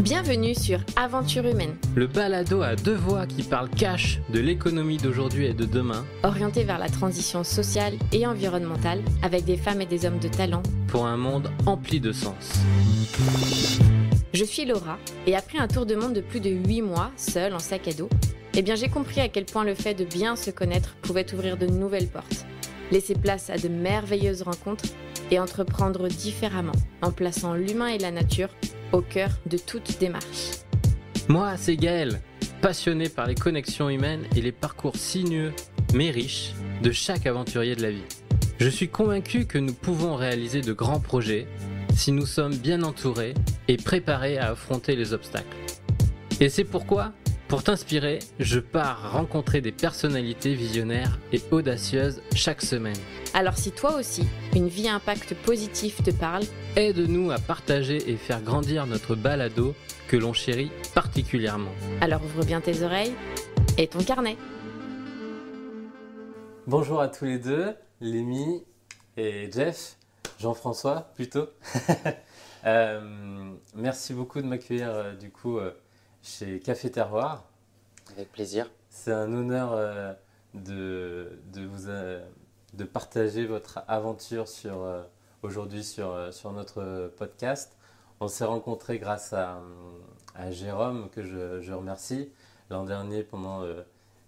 Bienvenue sur Aventure humaine, Le balado à deux voix qui parle cash de l'économie d'aujourd'hui et de demain orienté vers la transition sociale et environnementale avec des femmes et des hommes de talent. pour un monde empli de sens. Je suis Laura et après un tour de monde de plus de 8 mois, seule en sac à dos, j'ai compris à quel point le fait de bien se connaître pouvait ouvrir de nouvelles portes, laisser place à de merveilleuses rencontres et entreprendre différemment en plaçant l'humain et la nature au cœur de toute démarche. Moi, c'est Gaël, passionné par les connexions humaines et les parcours sinueux, mais riches, de chaque aventurier de la vie. Je suis convaincu que nous pouvons réaliser de grands projets si nous sommes bien entourés et préparés à affronter les obstacles. Et c'est pourquoi, pour t'inspirer, je pars rencontrer des personnalités visionnaires et audacieuses chaque semaine. Alors si toi aussi, une vie à impact positif te parle, Aide-nous à partager et faire grandir notre balado que l'on chérit particulièrement. alors ouvre bien tes oreilles et ton carnet. Bonjour à tous les deux, Lémi et Jeff, Jean-François plutôt. Merci beaucoup de m'accueillir chez Café Terroir. Avec plaisir. C'est un honneur de partager votre aventure aujourd'hui sur notre podcast. On s'est rencontrés grâce à Jérôme, que je remercie. L'an dernier, pendant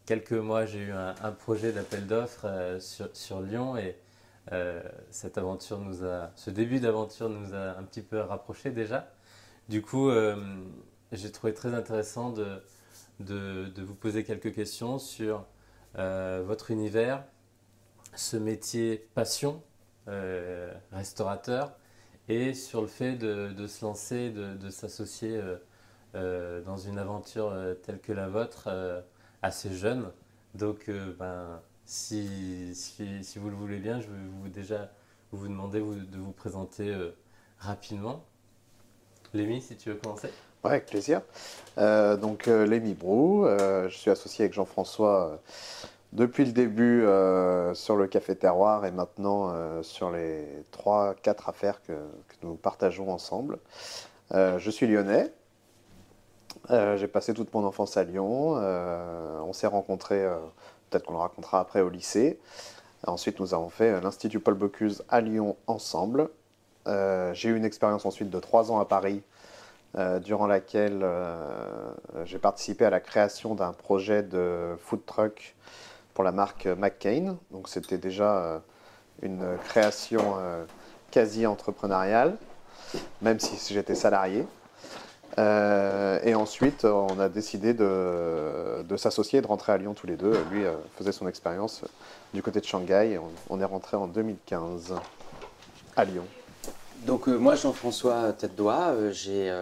quelques mois, j'ai eu un projet d'appel d'offres sur Lyon et ce début d'aventure nous a un petit peu rapprochés déjà. Du coup, j'ai trouvé très intéressant de vous poser quelques questions sur votre univers, ce métier passion, restaurateur, et sur le fait de se lancer, de s'associer dans une aventure telle que la vôtre, assez jeune. Donc, si vous le voulez bien, je vais vous demander de vous présenter rapidement. Lémi, si tu veux commencer. Ouais, avec plaisir. Lémi Brou, je suis associé avec Jean-François depuis le début sur le Café Terroir et maintenant sur les 3-4 affaires que nous partageons ensemble. Je suis lyonnais. J'ai passé toute mon enfance à Lyon. On s'est rencontrés, peut-être qu'on le racontera après, au lycée. Ensuite, nous avons fait l'Institut Paul Bocuse à Lyon ensemble. J'ai eu une expérience ensuite de 3 ans à Paris, durant laquelle j'ai participé à la création d'un projet de food truck pour la marque McCain. Donc c'était déjà une création quasi entrepreneuriale, même si j'étais salarié. Et ensuite, on a décidé de s'associer et de rentrer à Lyon tous les deux. Lui faisait son expérience du côté de Shanghai et on est rentré en 2015 à Lyon. Donc moi, Jean-François Tête-Doigt, j'ai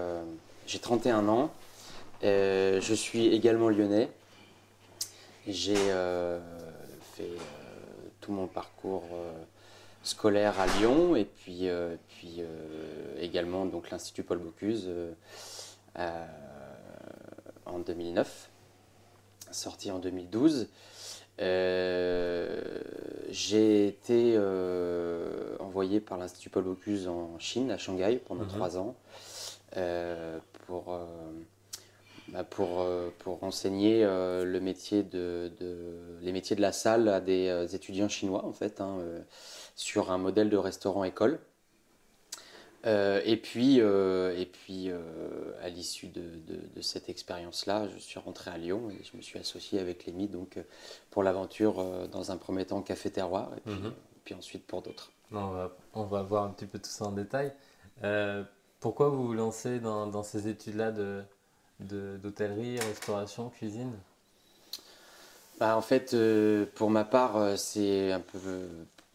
31 ans. Je suis également lyonnais. J'ai fait tout mon parcours scolaire à Lyon et puis également donc, l'Institut Paul Bocuse en 2009, sorti en 2012. J'ai été envoyé par l'Institut Paul Bocuse en Chine, à Shanghai, pendant 3 ans pour enseigner les métiers de la salle à des étudiants chinois, en fait, sur un modèle de restaurant-école. Et puis, à l'issue de cette expérience-là, je suis rentré à Lyon et je me suis associé avec Lémi pour l'aventure, dans un premier temps Café Terroir et puis ensuite pour d'autres. On va voir un petit peu tout ça en détail. Pourquoi vous vous lancez dans ces études-là d'hôtellerie, restauration, cuisine ? En fait, pour ma part, c'est un peu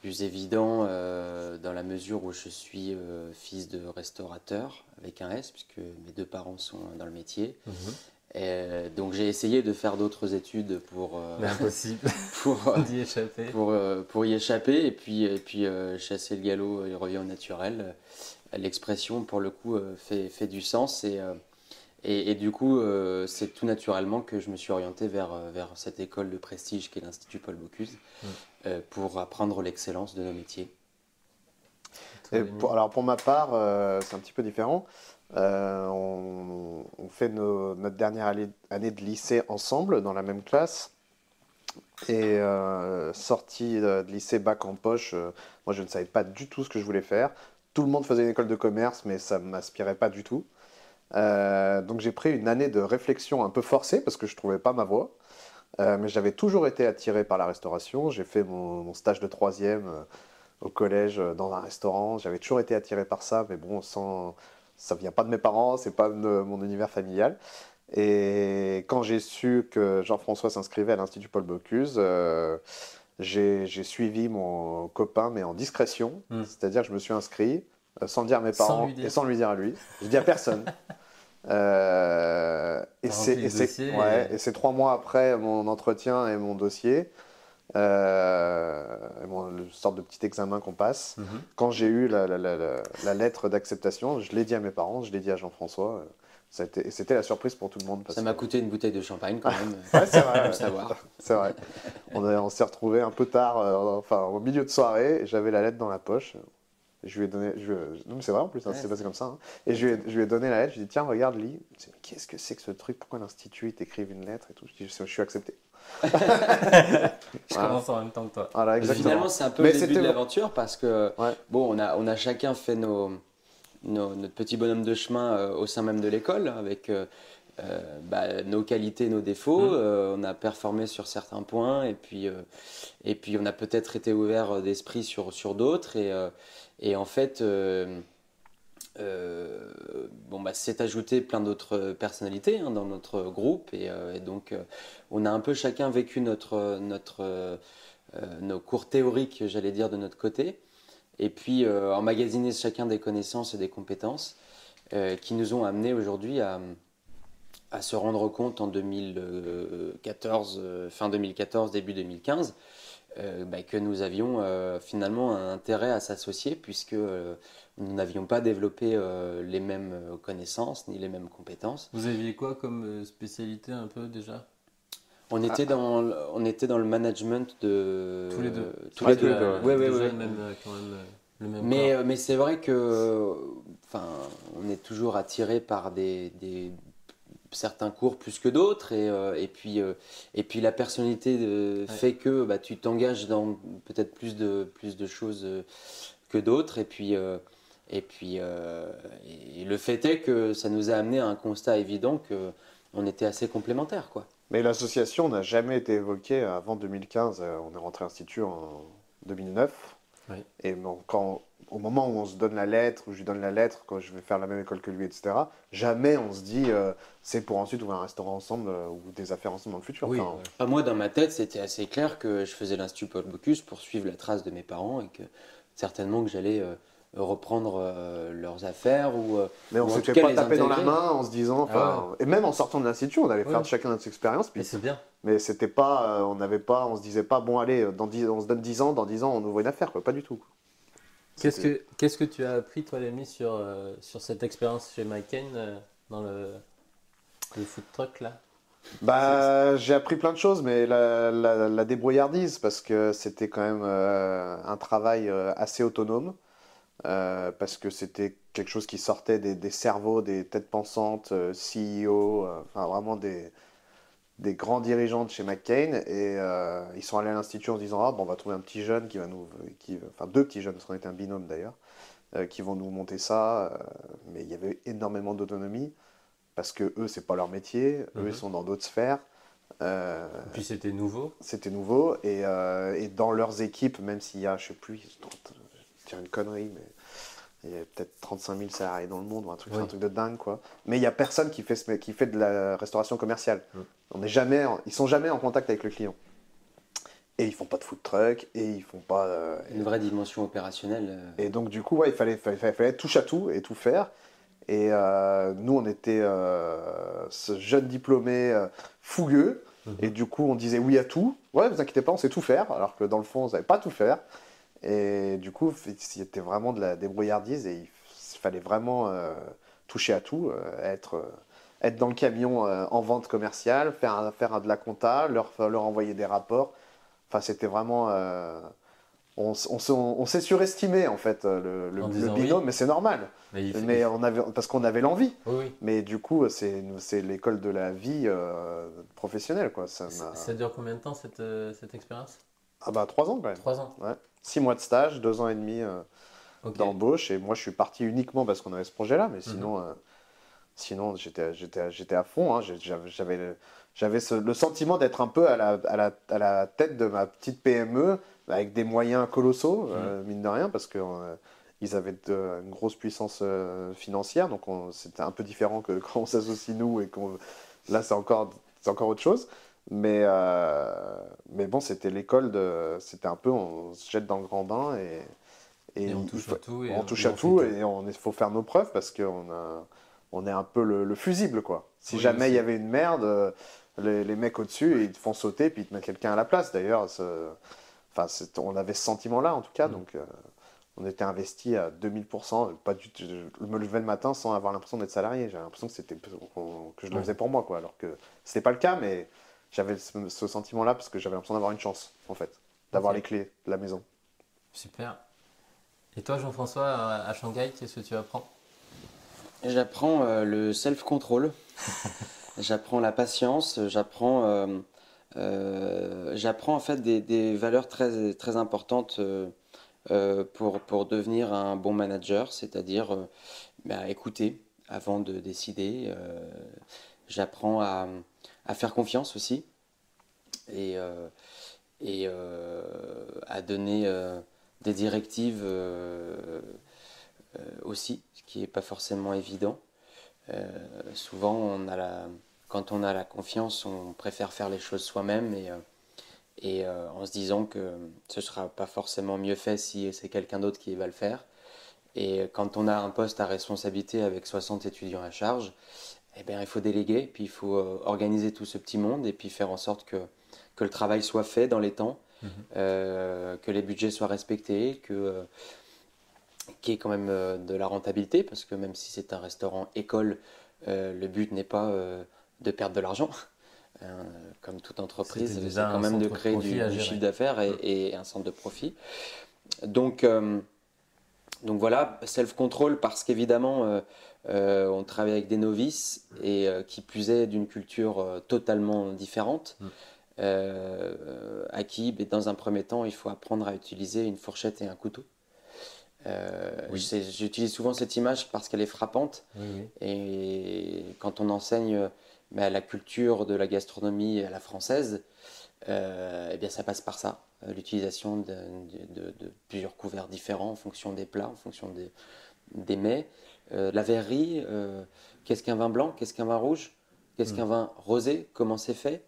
plus évident dans la mesure où je suis fils de restaurateur avec un S, puisque mes 2 parents sont dans le métier. Donc j'ai essayé de faire d'autres études Mais impossible d'y échapper. Pour y échapper et puis chasser le galop et revient au naturel. L'expression, pour le coup, fait du sens et du coup, c'est tout naturellement que je me suis orienté vers cette école de prestige qui est l'Institut Paul Bocuse pour apprendre l'excellence de nos métiers. Et Rémi alors pour ma part, c'est un petit peu différent. On fait notre dernière année de lycée ensemble, dans la même classe. Et sorti de lycée bac en poche, moi je ne savais pas du tout ce que je voulais faire. Tout le monde faisait une école de commerce, mais ça ne m'inspirait pas du tout. Donc j'ai pris une année de réflexion un peu forcée parce que je ne trouvais pas ma voie. Mais j'avais toujours été attiré par la restauration. J'ai fait mon stage de troisième au collège dans un restaurant. J'avais toujours été attiré par ça, mais bon, ça vient pas de mes parents, c'est pas de mon univers familial. Et quand j'ai su que Jean-François s'inscrivait à l'Institut Paul Bocuse, j'ai suivi mon copain, mais en discrétion. C'est-à-dire que je me suis inscrit sans dire à mes Sans parents lui dire. et sans lui dire à lui. Je dis à personne. Et T'as rempli le dossier et c'est 3 mois après mon entretien et mon dossier, le sorte de petit examen qu'on passe. Quand j'ai eu la lettre d'acceptation, je l'ai dit à mes parents, je l'ai dit à Jean-François. C'était la surprise pour tout le monde. Ça m'a coûté une bouteille de champagne quand même. Ouais, c'est vrai. Faut savoir. C'est vrai. On s'est retrouvés un peu tard, enfin au milieu de soirée, et j'avais la lettre dans la poche. Je lui ai donné, non mais c'est vrai en plus, hein, c'est passé comme ça. Hein. Et je lui ai donné la lettre, je lui ai dit tiens regarde lis. Il me dit, mais qu'est-ce que c'est que ce truc, pourquoi l'Institut t'écrive une lettre et tout. Je dis je suis accepté. Je commence en même temps que toi. Voilà, exactement. Finalement c'est un peu Mais le début c'était- de l'aventure parce que Ouais. bon, on a chacun fait notre petit bonhomme de chemin au sein même de l'école avec nos qualités, nos défauts. On a performé sur certains points et puis on a peut-être été ouvert d'esprit sur d'autres et en fait s'est ajouté plein d'autres personnalités dans notre groupe et donc on a un peu chacun vécu nos cours théoriques, j'allais dire, de notre côté. Et puis emmagasiner chacun des connaissances et des compétences qui nous ont amenés aujourd'hui à se rendre compte en 2014, fin 2014, début 2015, que nous avions finalement un intérêt à s'associer puisque nous n'avions pas développé les mêmes connaissances ni les mêmes compétences. Vous aviez quoi comme spécialité un peu déjà? On était dans le management de... Tous les deux. Tous les deux. Ouais, Ouais. quand même le même corps. Mais c'est vrai que, on est toujours attiré par certains cours plus que d'autres et puis la personnalité fait que tu t'engages dans peut-être plus de choses que d'autres et le fait est que ça nous a amené à un constat évident que on était assez complémentaires, quoi. Mais l'association n'a jamais été évoquée avant 2015. On est rentré à l'Institut en 2009. Oui. Et au moment où on se donne la lettre, où je lui donne la lettre, quand je vais faire la même école que lui, etc., jamais on se dit c'est pour ensuite ouvrir un restaurant ensemble ou des affaires ensemble dans le futur. Oui, Enfin, ouais. Enfin, moi, dans ma tête, c'était assez clair que je faisais l'Institut Paul Bocuse pour suivre la trace de mes parents et que certainement que j'allais reprendre leurs affaires mais on ou en s'était tout cas pas les tapé dans la intégrer. main en se disant, et même en sortant de l'Institut, on allait faire Ouais. chacun notre expérience. Mais c'est bien. Mais c'était pas, on se disait pas, bon allez, on se donne 10 ans, dans 10 ans on ouvre une affaire, quoi. Pas du tout. Quoi. Qu'est-ce que tu as appris, toi, Lémi, sur cette expérience chez McCain dans le food truck là? J'ai appris plein de choses, mais la débrouillardise, parce que c'était quand même un travail assez autonome, parce que c'était quelque chose qui sortait des cerveaux, des têtes pensantes, CEO, enfin vraiment des grands dirigeants de chez McCain, et ils sont allés à l'institut en se disant, on va trouver un petit jeune enfin 2 petits jeunes, parce qu'on était un binôme d'ailleurs, qui vont nous monter ça, mais il y avait énormément d'autonomie. Parce que eux, c'est pas leur métier, eux, ils sont dans d'autres sphères. Et puis c'était nouveau. C'était nouveau, et dans leurs équipes, même s'il y a, je sais plus, je dirais une connerie, mais il y a peut-être 35 000 salariés dans le monde, ou un truc de dingue, quoi. Mais il y a personne qui fait de la restauration commerciale. Ils sont jamais en contact avec le client. Et ils font pas de food truck, et ils font pas... Une vraie dimension opérationnelle. Et donc, du coup, il fallait être touche à tout et tout faire. Et nous, on était ce jeune diplômé fougueux. Et du coup, on disait oui à tout. Ouais, vous inquiétez pas, on sait tout faire. Alors que dans le fond, on savait pas tout faire. Et du coup, c'était vraiment de la débrouillardise. Et il fallait vraiment toucher à tout. Être dans le camion en vente commerciale, faire de la compta, leur envoyer des rapports. Enfin, c'était vraiment... on s'est surestimé en fait le binôme, mais c'est normal. Parce qu'on avait l'envie. Oui. Mais du coup, c'est l'école de la vie professionnelle, quoi. Ça dure combien de temps cette expérience? Ah bah 3 ans quand même. 3 ans. Ouais. 6 mois de stage, 2 ans et demi d'embauche. Et moi, je suis parti uniquement parce qu'on avait ce projet-là. Mais sinon j'étais à fond. Hein. J'avais le sentiment d'être un peu à la tête de ma petite PME avec des moyens colossaux, mine de rien, parce qu'ils avaient une grosse puissance financière. Donc c'était un peu différent que quand on s'associe nous et là, c'est encore autre chose. Mais bon, c'était l'école c'était un peu, on se jette dans le grand bain et on touche à tout. On touche à tout et il faut faire nos preuves parce qu'on est un peu le fusible, quoi. Si jamais il y avait une merde, les mecs au-dessus, ils te font sauter puis ils te mettent quelqu'un à la place. D'ailleurs, on avait ce sentiment-là, en tout cas. Donc, on était investi à 2000%. Pas du tout, je me levais le matin sans avoir l'impression d'être salarié. J'avais l'impression que je le faisais pour moi, quoi. Alors que ce n'était pas le cas, mais j'avais ce sentiment-là parce que j'avais l'impression d'avoir une chance, en fait. D'avoir les clés de la maison. Super. Et toi, Jean-François, à Shanghai, qu'est-ce que tu apprends? J'apprends le self-control, j'apprends la patience, j'apprends en fait des valeurs très, très importantes pour devenir un bon manager, c'est-à-dire écouter avant de décider. J'apprends à faire confiance aussi et à donner des directives aussi, ce qui n'est pas forcément évident. Souvent, quand on a la confiance, on préfère faire les choses soi-même et en se disant que ce ne sera pas forcément mieux fait si c'est quelqu'un d'autre qui va le faire. Et quand on a un poste à responsabilité avec 60 étudiants à charge, eh bien, il faut déléguer, puis il faut organiser tout ce petit monde et puis faire en sorte que le travail soit fait dans les temps, que les budgets soient respectés, qu'il y ait quand même de la rentabilité, parce que même si c'est un restaurant école, le but n'est pas de perdre de l'argent. Comme toute entreprise, c'est quand même de créer du chiffre d'affaires et un centre de profit. Donc voilà, self-control, parce qu'évidemment, on travaille avec des novices et qui plus est d'une culture totalement différente. À qui, dans un premier temps, il faut apprendre à utiliser une fourchette et un couteau. J'utilise souvent cette image parce qu'elle est frappante. Et quand on enseigne la culture de la gastronomie à la française, eh bien ça passe par ça, l'utilisation de plusieurs couverts différents en fonction des plats, en fonction des mets. La verrerie, qu'est-ce qu'un vin blanc, qu'est-ce qu'un vin rouge, qu'est-ce qu'un vin rosé, comment c'est fait,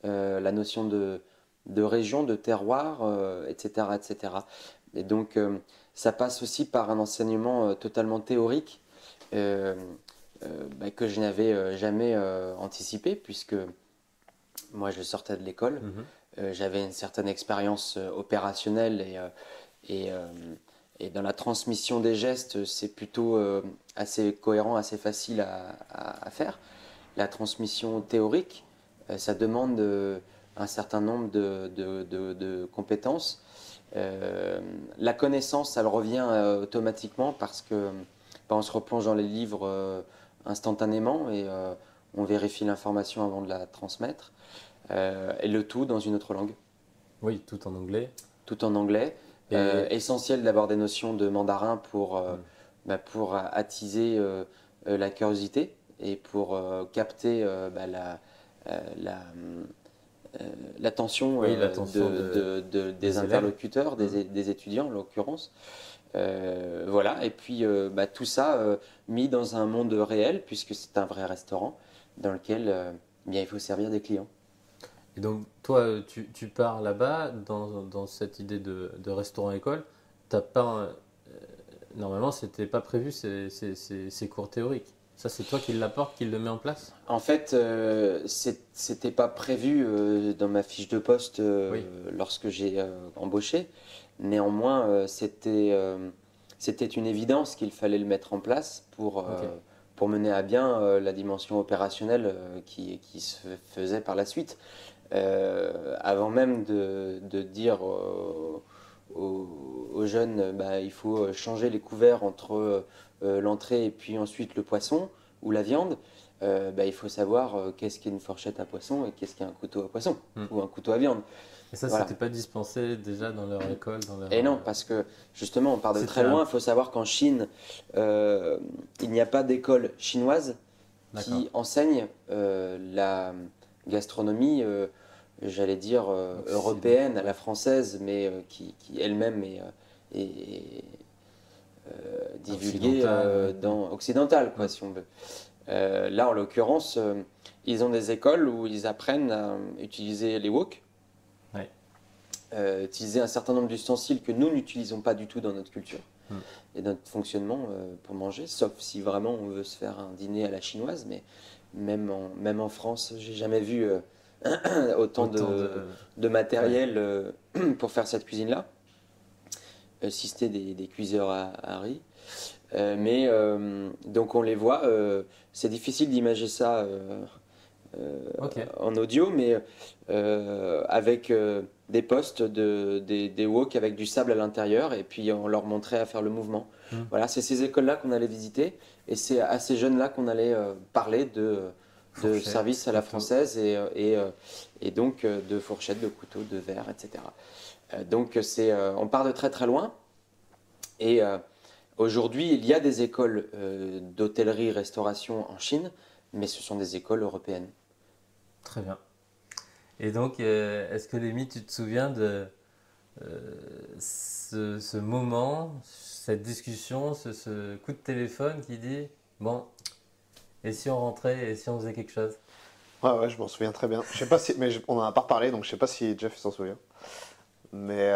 la notion de région, de terroir, etc., etc. Et donc ça passe aussi par un enseignement totalement théorique que je n'avais jamais anticipé, puisque moi je sortais de l'école, j'avais une certaine expérience opérationnelle et dans la transmission des gestes, c'est plutôt assez cohérent, assez facile à faire. La transmission théorique, ça demande un certain nombre de compétences. La connaissance, elle revient automatiquement parce que on se replonge dans les livres instantanément et on vérifie l'information avant de la transmettre. Et le tout dans une autre langue. Oui, tout en anglais. Tout en anglais. Essentiel d'avoir des notions de mandarin pour attiser la curiosité et pour capter l'attention des interlocuteurs, des étudiants en l'occurrence. Voilà, et puis tout ça mis dans un monde réel, puisque c'est un vrai restaurant dans lequel il faut servir des clients. Et donc toi, tu pars là-bas dans cette idée de restaurant-école. Normalement, c'était pas prévu ces cours théoriques. Ça, c'est toi qui l'apporte, qui le met en place? En fait, c'était pas prévu dans ma fiche de poste lorsque j'ai embauché. Néanmoins, c'était une évidence qu'il fallait le mettre en place pour mener à bien la dimension opérationnelle qui se faisait par la suite. Avant même de dire aux jeunes, il faut changer les couverts entre l'entrée et puis ensuite le poisson ou la viande, il faut savoir qu'est-ce qu'est une fourchette à poisson et qu'est-ce qu'est un couteau à poisson ou un couteau à viande. Et ça, Voilà. c'était pas dispensé déjà dans leur école Et non, parce que justement, on part de très loin. Il faut savoir qu'en Chine, il n'y a pas d'école chinoise qui enseigne la gastronomie, j'allais dire, européenne à la française, mais qui elle-même est divulguée occidentale, quoi, si on veut. Là, en l'occurrence, ils ont des écoles où ils apprennent à utiliser les wok. Utiliser un certain nombre d'ustensiles que nous n'utilisons pas du tout dans notre culture et notre fonctionnement pour manger, sauf si vraiment on veut se faire un dîner à la chinoise, mais même en France, j'ai jamais vu autant de matériel pour faire cette cuisine-là, si c'était des cuiseurs à riz. Donc on les voit, c'est difficile d'imager ça en audio, mais avec des postes, des wok avec du sable à l'intérieur, et puis on leur montrait à faire le mouvement. Voilà, c'est ces écoles-là qu'on allait visiter, et c'est à ces jeunes-là qu'on allait parler de service à la française, et donc de fourchettes, de couteaux, de verres, etc. Donc on part de très très loin, et aujourd'hui il y a des écoles d'hôtellerie-restauration en Chine, mais ce sont des écoles européennes. Très bien. Et donc, est-ce que Lémi, tu te souviens de ce moment, cette discussion, ce coup de téléphone qui dit « Bon, et si on rentrait, et si on faisait quelque chose ?» Ouais, je m'en souviens très bien. Je sais pas si, mais on en a pas reparlé, donc je sais pas si Jeff s'en souvient. Mais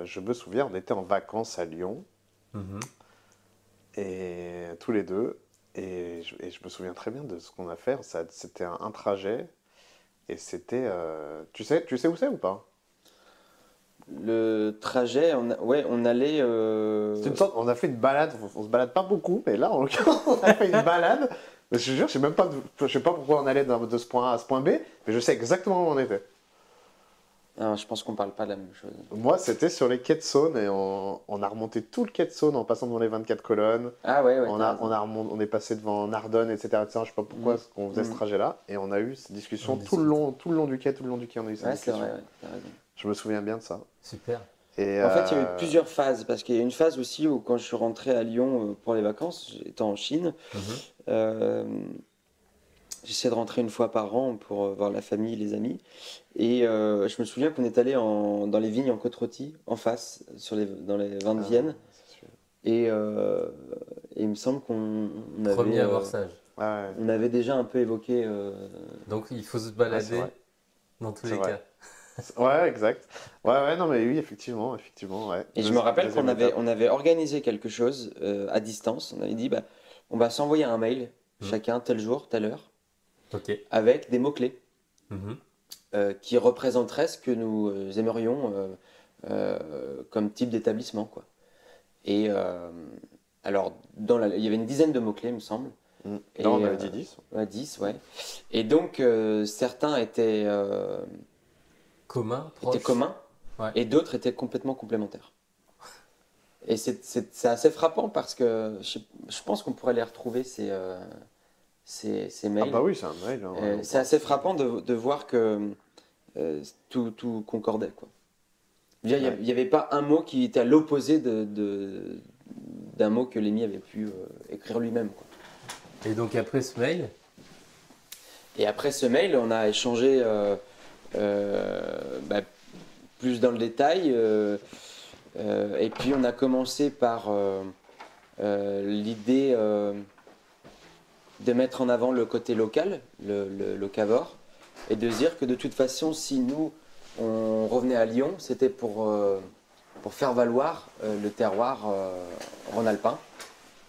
je me souviens, on était en vacances à Lyon, et tous les deux. Et je me souviens très bien de ce qu'on a fait. C'était un trajet. Et c'était... Tu sais où c'est ou pas? Le trajet, on allait... C'est une sorte, on a fait une balade. On se balade pas beaucoup, mais là, en l'occurrence, on a fait une balade. Mais je te jure, je sais pas pourquoi on allait de ce point A à ce point B, mais je sais exactement où on était. Non, je pense qu'on parle pas de la même chose. Moi, c'était sur les quais de Saône et on a remonté tout le quai de Saône en passant devant les 24 colonnes. Ah ouais. On est passé devant Nardonne, etc. Je sais pas pourquoi on faisait ce trajet-là. Et on a eu cette discussion tout le long du quai, on a eu cette discussion. C'est vrai, t'as raison. Je me souviens bien de ça. Super. Et en fait, il y a eu plusieurs phases, parce qu'il y a eu une phase aussi où quand je suis rentré à Lyon pour les vacances, étant en Chine, j'essaie de rentrer une fois par an pour voir la famille, les amis. Et je me souviens qu'on est allé dans les vignes en côte-rôtie, en face, dans les vins de Vienne. Et il me semble qu'on avait... Premier amorçage. On avait déjà un peu évoqué... Donc il faut se balader dans tous les cas. Ouais, exact. Ouais, non, mais oui, effectivement, ouais. Et je me rappelle qu'on avait organisé quelque chose à distance. On avait dit, on va s'envoyer un mail, chacun, tel jour, telle heure, avec des mots-clés qui représenteraient ce que nous aimerions comme type d'établissement, quoi. Et alors, il y avait une dizaine de mots-clés, il me semble. Et là, on avait dit 10. Ouais, 10, ouais. Et donc, certains étaient... communs, et d'autres étaient complètement complémentaires. Et c'est assez frappant parce que je pense qu'on pourrait les retrouver, ces mails. Ah bah oui, c'est un mail. C'est assez frappant de voir que tout concordait, quoi. Il n'y avait pas un mot qui était à l'opposé d'un mot que Lémi avait pu écrire lui-même, quoi. Et donc après ce mail? Et après ce mail, on a échangé plus dans le détail. Et puis on a commencé par l'idée de mettre en avant le côté local, le locavore, et de se dire que de toute façon, si nous, on revenait à Lyon, c'était pour faire valoir le terroir rhône-alpin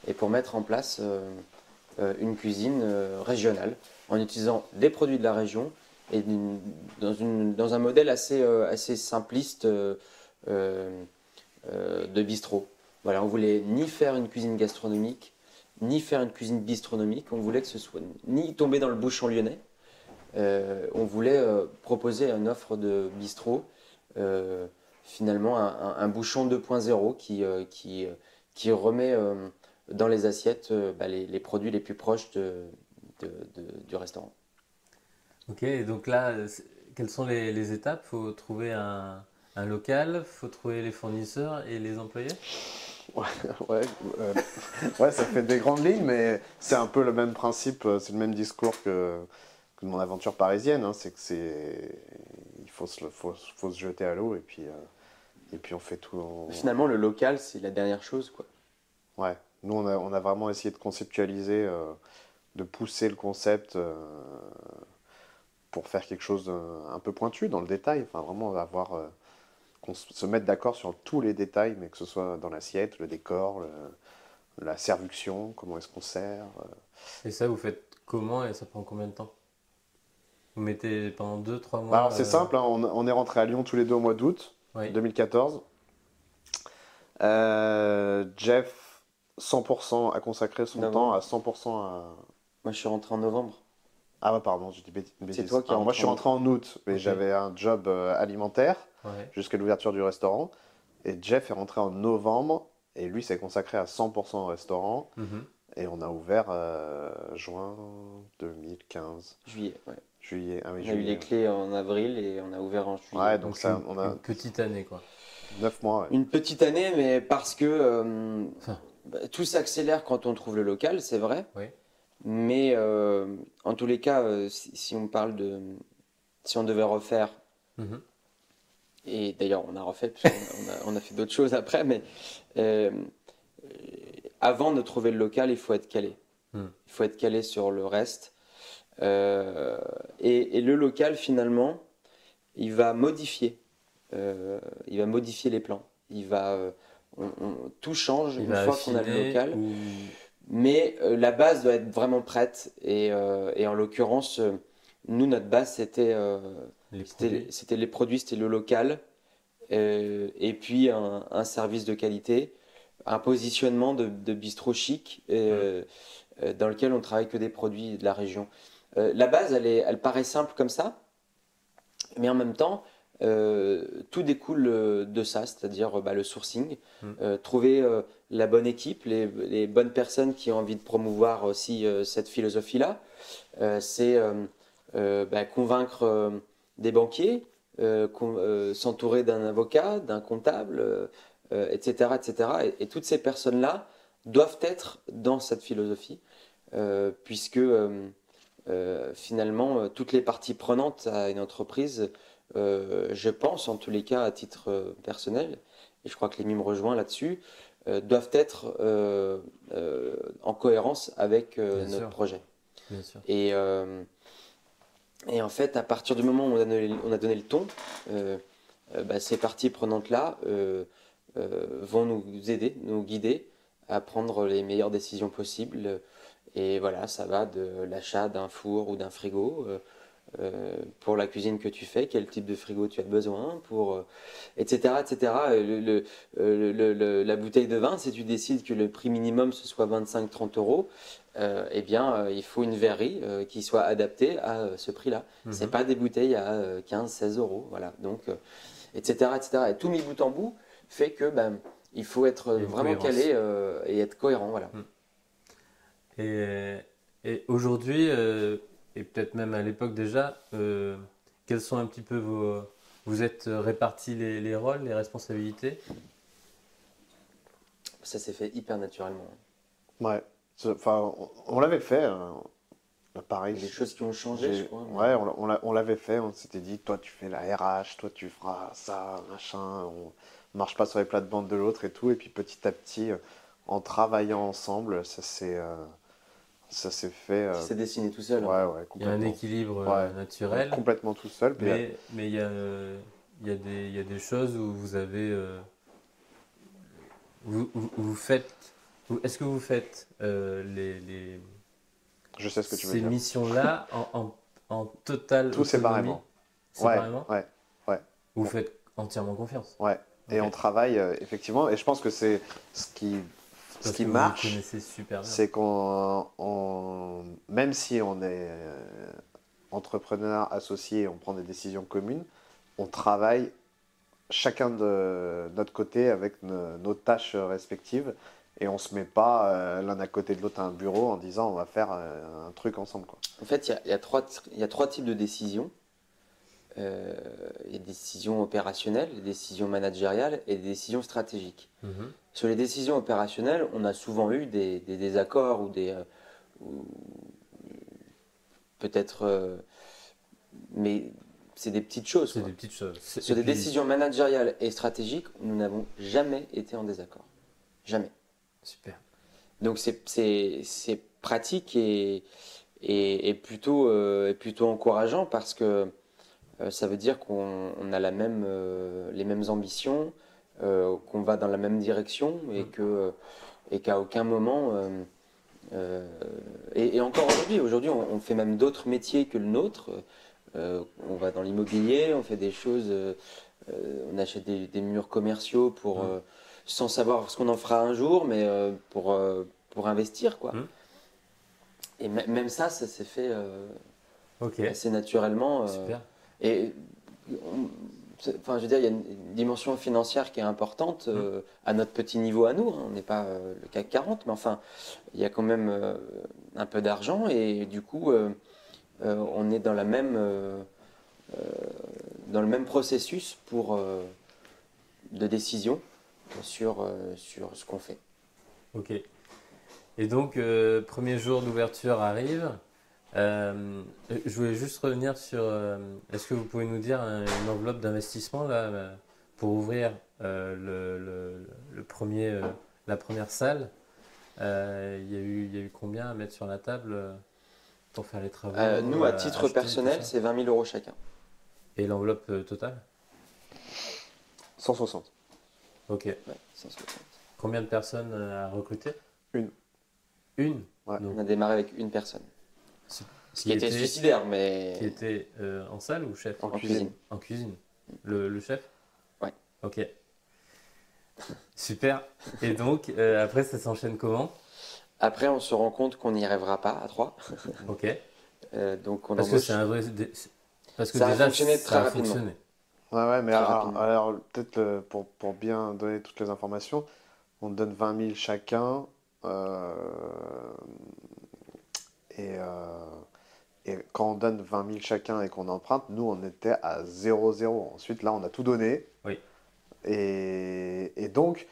et pour mettre en place une cuisine régionale en utilisant des produits de la région et dans un modèle assez simpliste de bistrot. Voilà, on voulait ni faire une cuisine gastronomique, ni faire une cuisine bistronomique. On voulait que ce soit ni tomber dans le bouchon lyonnais. On voulait proposer une offre de bistrot finalement un bouchon 2.0 qui remet dans les assiettes les produits les plus proches du restaurant. Ok, et donc là, quelles sont les étapes? Faut trouver un local, faut trouver les fournisseurs et les employés? Ouais, ouais, ouais, ça fait des grandes lignes, mais c'est un peu le même principe, c'est le même discours que mon aventure parisienne, hein, il faut se jeter à l'eau et puis on fait tout. Finalement, le local, c'est la dernière chose, quoi. Ouais, nous on a vraiment essayé de conceptualiser, de pousser le concept pour faire quelque chose un peu pointu dans le détail, enfin vraiment qu'on se mette d'accord sur tous les détails, mais que ce soit dans l'assiette, le décor, la servuction, comment est-ce qu'on sert. Et ça, vous faites comment et ça prend combien de temps? Vous mettez pendant 2-3 Bah mois alors c'est simple, hein, on est rentrés à Lyon tous les deux au mois d'août Oui. 2014. Jeff, 100% a consacré son temps à 100% à... Moi, je suis rentré en novembre. Ah ouais, pardon, j'ai dit une bêtise. C'est toi qui es Alors, moi, je suis rentré en août, mais Ok. j'avais un job alimentaire Ouais. jusqu'à l'ouverture du restaurant. Et Jeff est rentré en novembre, et lui s'est consacré à 100% au restaurant. Mhm. Et on a ouvert juin 2015. Juillet, ouais. Juillet, ah oui, On a eu les clés en avril et on a ouvert en juillet. Ouais, donc ça, une, on a une petite année, quoi. 9 mois. Ouais. Une petite année, mais parce que Enfin, tout s'accélère quand on trouve le local, c'est vrai. oui. Mais en tous les cas, si on parle si on devait refaire, Mhm. et d'ailleurs on a refait, parce on a fait d'autres choses après, mais euh, avant de trouver le local, il faut être calé. Mm. Il faut être calé sur le reste. Et le local, finalement, il va modifier. Il va modifier les plans. Tout change Il une va fois qu'on a le affiner local. ou... Mais la base doit être vraiment prête. Et en l'occurrence, nous, notre base, c'était les produits. les produits, c'était le local. Et puis un service de qualité, un positionnement de bistrot chic dans lequel on travaille que des produits de la région. La base, elle paraît simple comme ça, mais en même temps, tout découle de ça, c'est-à-dire le sourcing, trouver la bonne équipe, les bonnes personnes qui ont envie de promouvoir aussi cette philosophie-là. C'est convaincre des banquiers, s'entourer d'un avocat, d'un comptable, etc., etc. Et toutes ces personnes-là doivent être dans cette philosophie, puisque finalement, toutes les parties prenantes à une entreprise, je pense, en tous les cas à titre personnel, et je crois que Lémi me rejoint là-dessus, doivent être en cohérence avec Bien notre sûr. projet. Bien sûr. Et en fait, à partir du moment où on a donné le ton, ces parties prenantes-là vont nous aider, nous guider à prendre les meilleures décisions possibles. Et voilà, ça va de l'achat d'un four ou d'un frigo, pour la cuisine que tu fais, quel type de frigo tu as besoin, etc., etc. La bouteille de vin, si tu décides que le prix minimum ce soit 25-30 euros, il faut une verrerie qui soit adaptée à ce prix-là. C'est pas des bouteilles à 15-16 euros, voilà. Donc, etc., etc. Et tout mis bout en bout fait que il faut être Et une vraiment cohérence. calé et être cohérent, voilà. Et aujourd'hui, et peut-être même à l'époque déjà, quels sont un petit peu vous êtes répartis les rôles, les responsabilités? Ça s'est fait hyper naturellement. Ouais. Enfin, on l'avait fait. Pareil. Il y a des choses qui ont changé, je crois. Ouais, on l'avait fait. On s'était dit, toi, tu fais la RH, toi, tu feras ça, machin. On marche pas sur les plates-bandes de l'autre et tout. Et puis petit à petit, en travaillant ensemble, ça s'est fait. Ça s'est dessiné tout seul. Ouais, Hein. ouais, Il y a complètement. un équilibre Ouais, naturel, complètement tout seul. Puis, mais il y a des choses où vous avez... vous faites... Est-ce que vous faites je sais ce que tu veux ces dire. missions-là en totale Tout séparément. séparément Ouais. Vous faites entièrement confiance. Ouais. Et Ok. on travaille effectivement. Et je pense que c'est ce qui Parce qui que vous marche. vous connaissez super bien. C'est même si on est entrepreneur associé, on prend des décisions communes, on travaille chacun de notre côté avec nos tâches respectives et on se met pas l'un à côté de l'autre à un bureau en disant on va faire un truc ensemble, quoi. En fait, il y a trois types de décisions. Il y a des décisions opérationnelles, des décisions managériales et des décisions stratégiques. Mhm. Sur les décisions opérationnelles, on a souvent eu des désaccords ou peut-être, mais c'est des petites choses, C'est quoi. des petites choses. Sur des décisions managériales et stratégiques, nous n'avons jamais été en désaccord. Jamais. Super. Donc c'est pratique et plutôt encourageant parce que ça veut dire qu'on a les mêmes ambitions, qu'on va dans la même direction et qu'à aucun moment et encore aujourd'hui on fait même d'autres métiers que le nôtre. On va dans l'immobilier, on fait des choses, on achète des murs commerciaux sans savoir ce qu'on en fera un jour, mais pour investir, quoi. Et même ça s'est fait Ok. assez naturellement. Super. Et enfin, je veux dire, il y a une dimension financière qui est importante à notre petit niveau à nous, hein. On n'est pas le CAC 40, mais enfin, il y a quand même un peu d'argent et du coup, on est dans le même processus de décision sur ce qu'on fait. Ok. Et donc, premier jour d'ouverture arrive. Je voulais juste revenir sur. Est-ce que vous pouvez nous dire une enveloppe d'investissement là pour ouvrir la première salle? Il y a eu combien à mettre sur la table pour faire les travaux? Nous, à titre acheter, personnel, tout ça c'est 20 000 € chacun. Et l'enveloppe totale? 160. Ok. Ouais, 160. Combien de personnes à recruter? Une. Une? Ouais. Donc, On a démarré avec une personne. ce Ce qui était suicidaire, mais Qui était en salle ou chef? En cuisine. En cuisine. Le chef? Ouais. Ok. Super. Et donc, après, ça s'enchaîne comment? Après, on se rend compte qu'on n'y arrivera pas à 3. Ok. Donc, on Parce que embauche. c'est un vrai. Parce que Ça a déjà, fonctionné ça très a rapidement. fonctionné. Ouais, mais Très alors, rapidement. alors, peut-être pour bien donner toutes les informations, on donne 20 000 chacun et, euh, et quand on donne 20 000 chacun et qu'on emprunte, nous on était à 0,0. Ensuite, là, on a tout donné Oui. et donc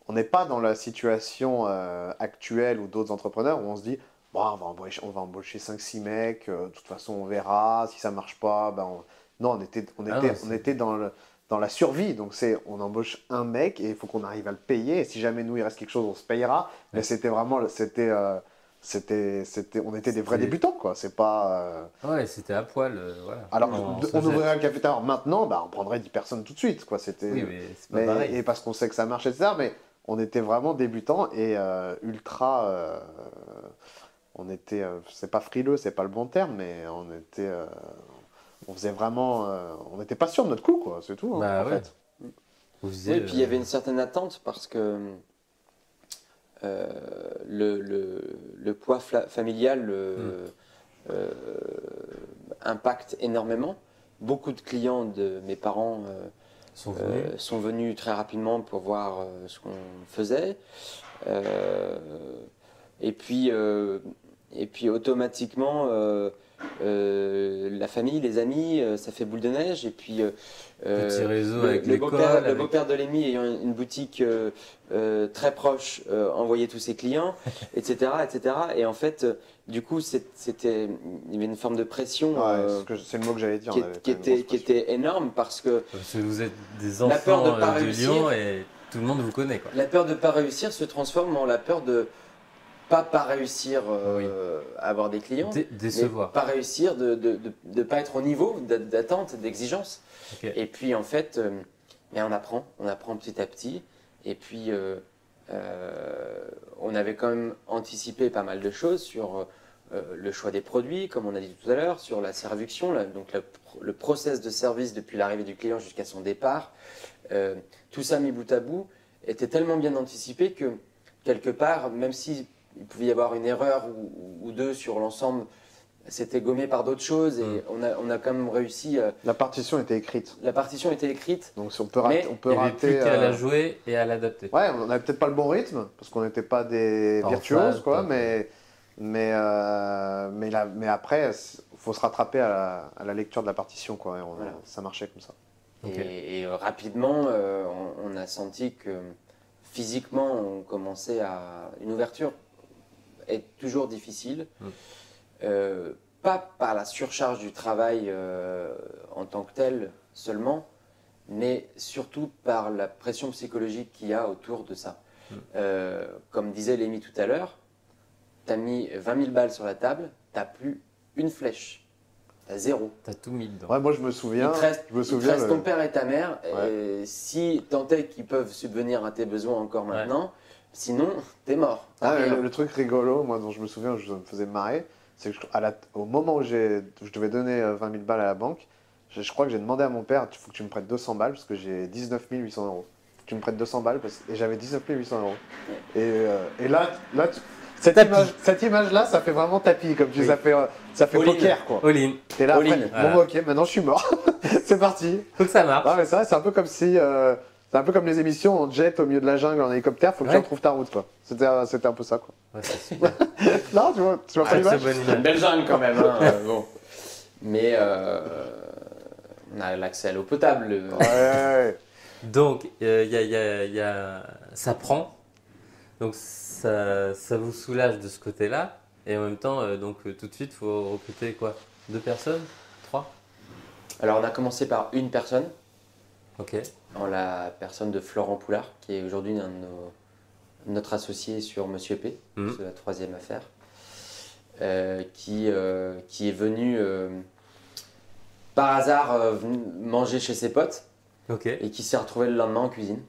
on n'est pas dans la situation actuelle ou d'autres entrepreneurs où on se dit bon, on va embaucher 5-6 mecs, de toute façon on verra, si ça marche pas, ben non, on était dans la survie, donc on embauche un mec et il faut qu'on arrive à le payer, et si jamais nous il reste quelque chose, on se payera, mais Ouais. c'était vraiment, on était des vrais débutants, quoi, c'est pas... Ouais, c'était à poil. Voilà. Alors, On se on jette. ouvrirait un café-terre maintenant, bah, on prendrait 10 personnes tout de suite, quoi, c'était... Oui, mais c'est pas pareil. Et parce qu'on sait que ça marche, etc. Mais on était vraiment débutants et on était, c'est pas frileux, c'est pas le bon terme, mais on faisait vraiment, on n'était pas sûr de notre coup, quoi, c'est tout, hein, Bah en ouais. fait. Vous Oui, faisiez, puis il y avait une certaine attente parce que le poids familial impacte énormément. Beaucoup de clients de mes parents sont venus très rapidement pour voir ce qu'on faisait. Et puis automatiquement, la famille, les amis, ça fait boule de neige. Et puis Petit réseau avec l'école. le beau-père de Lémi ayant une boutique très proche, envoyait tous ses clients, etc., etc. Et en fait, du coup, il y avait une forme de pression Ouais, c'est le mot que j'allais dire. qui était énorme parce que Parce que vous êtes des La peur de enfants pas de réussir. Lyon et tout le monde vous connaît, quoi. la peur de ne pas réussir se transforme en la peur de pas réussir à avoir des clients, Décevoir. mais pas réussir de pas être au niveau d'attente, d'exigence. Ok. Et puis en fait, mais on apprend petit à petit. Et puis on avait quand même anticipé pas mal de choses sur le choix des produits, comme on a dit tout à l'heure, sur la servuction, donc le process de service depuis l'arrivée du client jusqu'à son départ. Tout ça mis bout à bout était tellement bien anticipé que quelque part, même si il pouvait y avoir une erreur ou deux sur l'ensemble c'était gommé par d'autres choses et on a quand même réussi. La partition était écrite. La partition était écrite. Donc si on peut rater. Il n'y avait plus qu'à la jouer et à l'adapter. Ouais, on n'avait peut-être pas le bon rythme, parce qu'on n'était pas des virtuoses, quoi, mais après, il faut se rattraper à la lecture de la partition, quoi. Voilà. Ça marchait comme ça. Et rapidement, on a senti que physiquement, on commençait à. Une ouverture est toujours difficile. Pas par la surcharge du travail en tant que tel seulement, mais surtout par la pression psychologique qu'il y a autour de ça. Comme disait Lémi tout à l'heure, tu as mis 20 000 balles sur la table, tu n'as plus une flèche. T'as zéro. T'as tout mis dedans. Ouais, moi je me souviens. Il te reste ton père et ta mère. Ouais. Si tant est qu'ils peuvent subvenir à tes besoins encore maintenant, sinon t'es mort. Le truc rigolo, moi dont je me souviens, je me faisais marrer, c'est que au moment où je devais donner 20 000 balles à la banque, je crois que j'ai demandé à mon père, il faut que tu me prêtes 200 balles parce que j'ai 19 800 euros. Tu me prêtes 200 balles et j'avais 19 800 euros. Et là cette image-là, ça fait vraiment tapis, comme tu dis, ça fait poker, quoi. All-in. Et là, après, bon, ok, maintenant je suis mort. C'est parti. Faut que ça marche. Ouais, mais c'est un peu comme si, c'est un peu comme les émissions en jet au milieu de la jungle en hélicoptère, faut que tu retrouves ta route, quoi. C'était un peu ça, quoi. Ouais, c'est super. Non, tu vois pas l'image. C'est une belle jungle quand même, hein, bon. Mais on a l'accès à l'eau potable. Ouais. Donc, ça prend. Donc, ça vous soulage de ce côté-là. Et en même temps, tout de suite, il faut recruter quoi? 2 personnes? 3? Alors, on a commencé par une personne. Ok. En la personne de Florent Poulard, qui est aujourd'hui notre associé sur Monsieur P, c'est la 3e affaire, qui est venu par hasard manger chez ses potes et qui s'est retrouvé le lendemain en cuisine.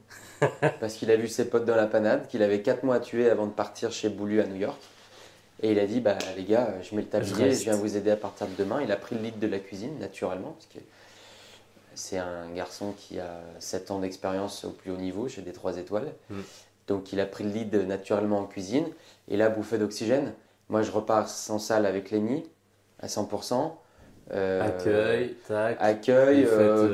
Parce qu'il a vu ses potes dans la panade, qu'il avait 4 mois à tuer avant de partir chez Boulu à New York. Et il a dit, les gars, je mets le tablier, je viens vous aider à partir de demain. Il a pris le lead de la cuisine, naturellement, parce que c'est un garçon qui a 7 ans d'expérience au plus haut niveau, chez des 3 étoiles. Donc il a pris le lead naturellement en cuisine. Et là, bouffée d'oxygène. Moi, je repars en salle avec Lémi, à 100%. Accueil, tac.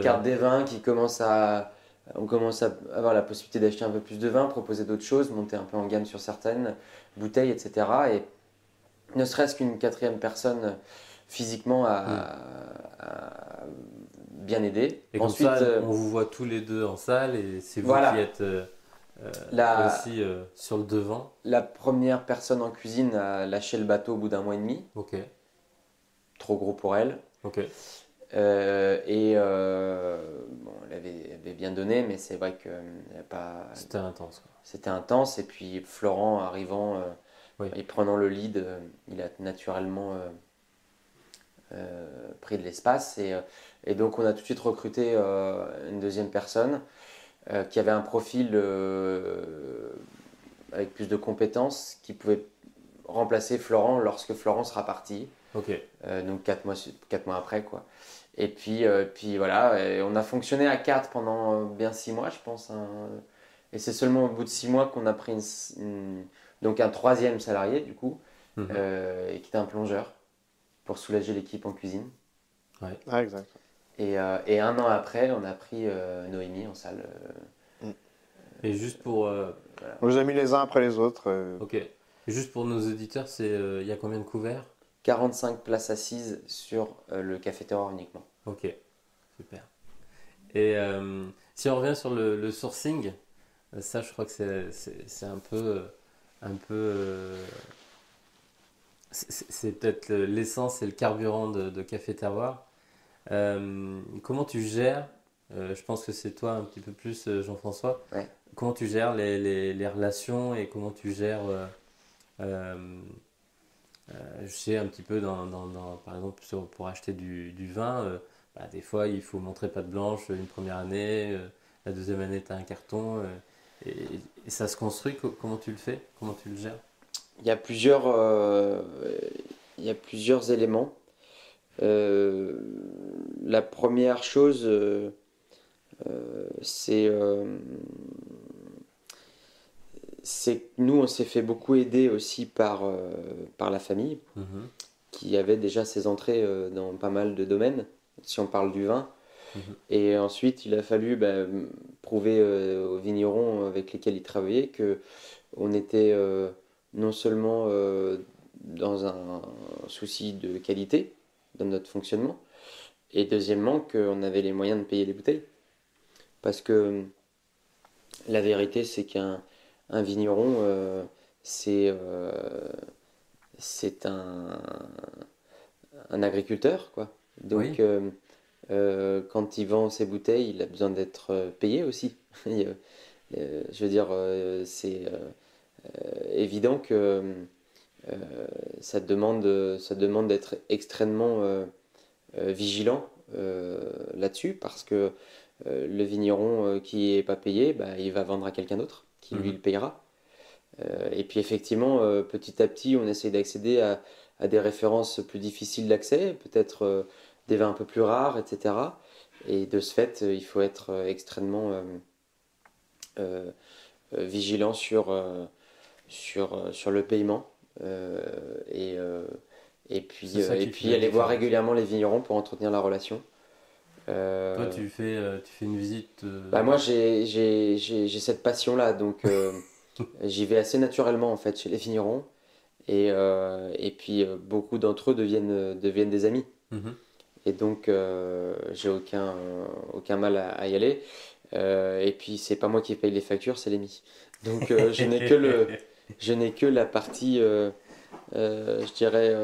Carte des vins qui commence à... On commence à avoir la possibilité d'acheter un peu plus de vin, proposer d'autres choses, monter un peu en gamme sur certaines bouteilles, etc. Et ne serait-ce qu'une 4e personne physiquement à bien aider. Et ensuite, comme ça, on vous voit tous les deux en salle et c'est vous qui êtes aussi sur le devant. La première personne en cuisine a lâché le bateau au bout d'un mois et demi. Ok. Trop gros pour elle. Ok. Elle avait bien donné, mais c'est vrai que c'était intense. C'était intense. Et puis Florent arrivant et prenant le lead, il a naturellement pris de l'espace. Et donc on a tout de suite recruté une 2e personne qui avait un profil avec plus de compétences, qui pouvait remplacer Florent lorsque Florent sera parti. Ok. Donc 4 mois après, quoi. Et puis voilà, et on a fonctionné à 4 pendant bien 6 mois, je pense. Et c'est seulement au bout de 6 mois qu'on a pris donc un 3e salarié, du coup, et qui était un plongeur, pour soulager l'équipe en cuisine. Ouais. Ah, exact. Et 1 an après, on a pris Noémie en salle. Et juste pour... Voilà. On les a mis les uns après les autres. Ok. Et juste pour nos auditeurs, il y a combien de couverts? 45 places assises sur le Café Terroir uniquement. Ok, super. Et si on revient sur le sourcing, ça je crois que c'est un peu c'est peut-être l'essence et le carburant de Café Terroir. Comment tu gères, je pense que c'est toi un petit peu plus Jean-François, comment tu gères les relations et comment tu gères je sais un petit peu par exemple pour acheter du vin, des fois il faut montrer patte blanche une première année, la 2e année tu as un carton et ça se construit. Comment tu le fais? Comment tu le gères? Il y a plusieurs éléments. La première chose, c'est que nous, on s'est fait beaucoup aider aussi par la famille, qui avait déjà ses entrées dans pas mal de domaines, si on parle du vin. Et ensuite, il a fallu prouver aux vignerons avec lesquels il travaillait que on était non seulement dans un souci de qualité dans notre fonctionnement, et deuxièmement qu'on avait les moyens de payer les bouteilles. Parce que la vérité, c'est qu'un vigneron, c'est un agriculteur, quoi. Donc, quand il vend ses bouteilles, il a besoin d'être payé aussi. Je veux dire, c'est évident que ça demande d'être extrêmement vigilant là-dessus, parce que le vigneron qui est pas payé, il va vendre à quelqu'un d'autre qui lui le payera. Et puis effectivement, petit à petit, on essaye d'accéder à des références plus difficiles d'accès, peut-être des vins un peu plus rares, etc. Et de ce fait, il faut être extrêmement vigilant sur le paiement. Et puis aller voir régulièrement les vignerons pour entretenir la relation. Toi, tu fais une visite. Moi, j'ai cette passion-là, donc j'y vais assez naturellement en fait chez les vignerons. Et puis beaucoup d'entre eux deviennent des amis. Et donc j'ai aucun mal à y aller. Et puis c'est pas moi qui paye les factures, c'est l'EMI. Donc je n'ai que la partie, je dirais,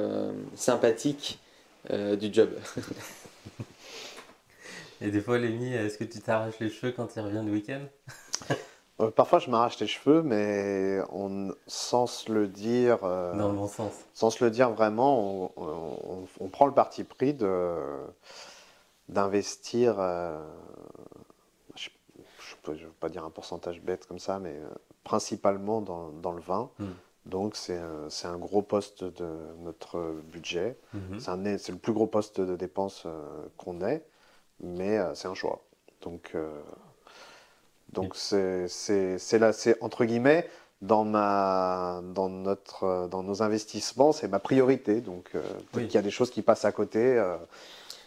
sympathique du job. Et des fois, Lémi, est-ce que tu t'arraches les cheveux quand il revient du week-end? Parfois, je m'arrache les cheveux, mais sans se le dire, Dans le bon sens. sans se le dire vraiment, on prend le parti pris d'investir, je ne veux pas dire un pourcentage bête comme ça, mais principalement dans le vin. Donc c'est un gros poste de notre budget. C'est le plus gros poste de dépense qu'on ait, mais c'est un choix. Donc c'est entre guillemets dans nos investissements, c'est ma priorité. Donc peut-être qu'il y a des choses qui passent à côté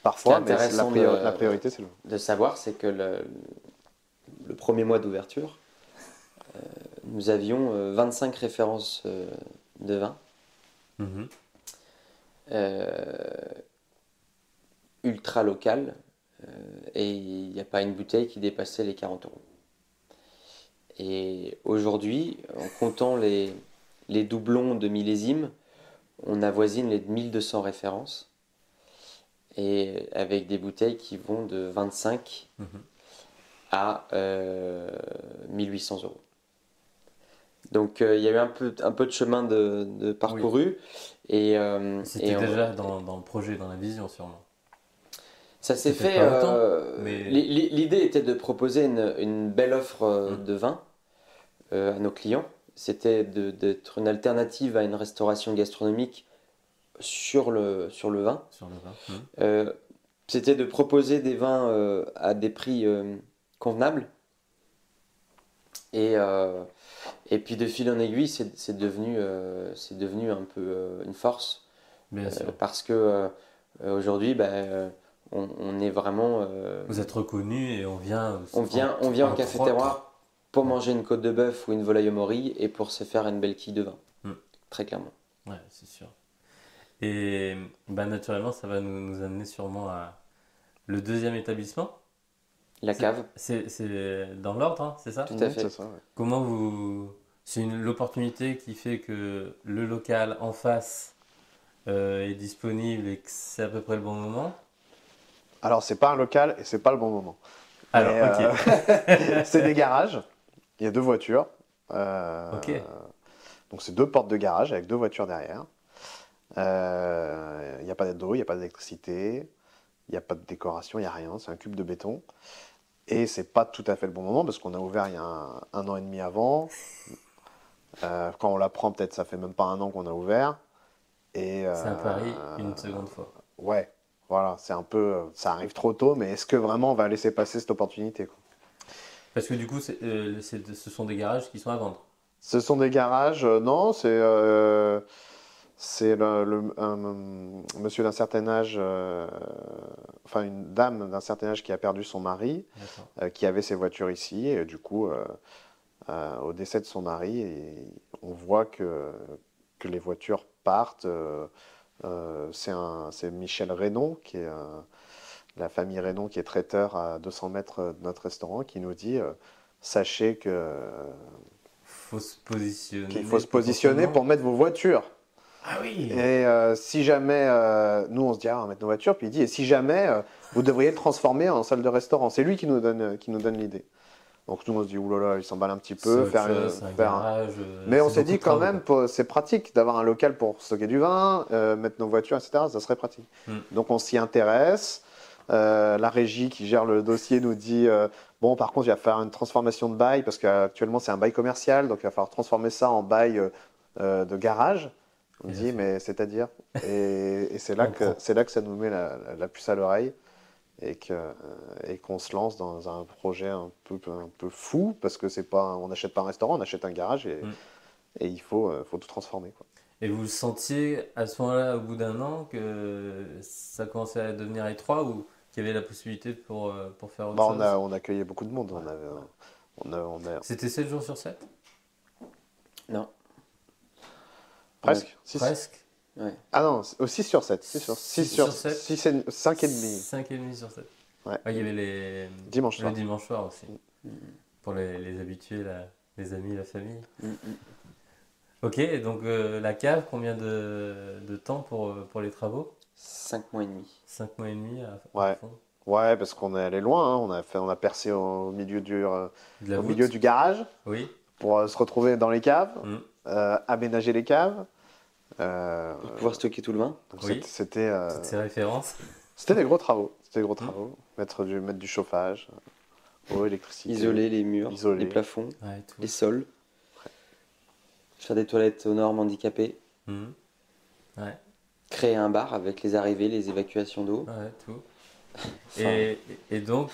parfois, mais la priorité c'est le vin. De savoir, c'est que le premier mois d'ouverture, nous avions 25 références de vin. Ultra locales, et il n'y a pas une bouteille qui dépassait les 40 euros. Et aujourd'hui, en comptant les doublons de millésimes, on avoisine les 1200 références, et avec des bouteilles qui vont de 25 à 1800 euros. Donc il y a eu un peu de chemin de parcouru. Et c'était déjà dans le projet, dans la vision sûrement. Ça s'est fait. Mais... L'idée était de proposer une belle offre de vin à nos clients. C'était d'être une alternative à une restauration gastronomique sur le vin. C'était de proposer des vins à des prix convenables. Et puis de fil en aiguille, c'est devenu un peu une force. Bien sûr. Parce que aujourd'hui, on est vraiment. Vous êtes reconnu et on vient au Café Terroir pour manger une côte de bœuf ou une volaille au mori et pour se faire une belle quille de vin. Très clairement. Ouais, c'est sûr. Et naturellement, ça va nous amener sûrement à le deuxième établissement. La cave. C'est dans l'ordre, hein, c'est ça? Tout à fait. C'est ça, ouais. Comment c'est l'opportunité qui fait que le local en face est disponible et que c'est à peu près le bon moment? Alors, c'est pas un local et c'est pas le bon moment. Alors, ok. C'est des garages. Il y a 2 voitures. Ok. Donc, c'est 2 portes de garage avec 2 voitures derrière. Il n'y a pas d'eau, il n'y a pas d'électricité, il n'y a pas de décoration, il n'y a rien. C'est un cube de béton. Et c'est pas tout à fait le bon moment parce qu'on a ouvert il y a un an et demi avant. Quand on l'apprend, peut-être ça fait même pas un an qu'on a ouvert. C'est un pari une seconde fois. Ouais, voilà, c'est un peu, ça arrive trop tôt, mais est-ce que vraiment on va laisser passer cette opportunité, quoi? Parce que du coup, ce sont des garages qui sont à vendre. Ce sont des garages, non, C'est un monsieur d'un certain âge, enfin une dame d'un certain âge qui a perdu son mari, qui avait ses voitures ici. Et du coup, au décès de son mari, on voit que les voitures partent. C'est Michel Reynon, qui est la famille Reynon, qui est traiteur à 200 mètres de notre restaurant, qui nous dit sachez qu'il faut se positionner pour mettre vos voitures. Ah oui. Et si jamais, nous on se dit, ah, on va mettre nos voitures, puis il dit, et si jamais, vous devriez le transformer en salle de restaurant. C'est lui qui nous donne l'idée. Donc nous on se dit, oulala, il s'emballe un petit peu. Mais on s'est dit quand même, c'est pratique d'avoir un local pour stocker du vin, mettre nos voitures, etc. Ça serait pratique. Donc on s'y intéresse. La régie qui gère le dossier nous dit, bon par contre il va falloir une transformation de bail, parce qu'actuellement c'est un bail commercial, donc il va falloir transformer ça en bail de garage. On dit, mais c'est-à-dire et c'est là que ça nous met la puce à l'oreille et qu'on se lance dans un projet un peu fou, parce que on n'achète pas un restaurant, on achète un garage et il faut tout transformer, quoi. Et vous sentiez à ce moment-là, au bout d'un an, que ça commençait à devenir étroit ou qu'il y avait la possibilité pour faire autre chose? On accueillait beaucoup de monde. C'était 7 jours sur 7? Non. Presque. Presque. Ouais. Ah non, 6 sur 7. 6 sur 7. 5 et demi. 5 et demi sur 7. Ouais. Il y avait les dimanche soir aussi. Pour les habitués, les amis, la famille. Ok, et donc la cave, combien de temps pour les travaux? 5 mois et demi. 5 mois et demi à fond. Ouais, parce qu'on est allé loin, hein. On a percé au milieu du garage, oui, pour se retrouver dans les caves, aménager les caves. Pour pouvoir stocker tout le vin. C'était toutes ces références. C'était des gros travaux. Mettre du chauffage, eau, électricité. Isoler les murs, les plafonds, les sols. Faire des toilettes aux normes handicapées. Créer un bar avec les arrivées, les évacuations d'eau. Tout. Et donc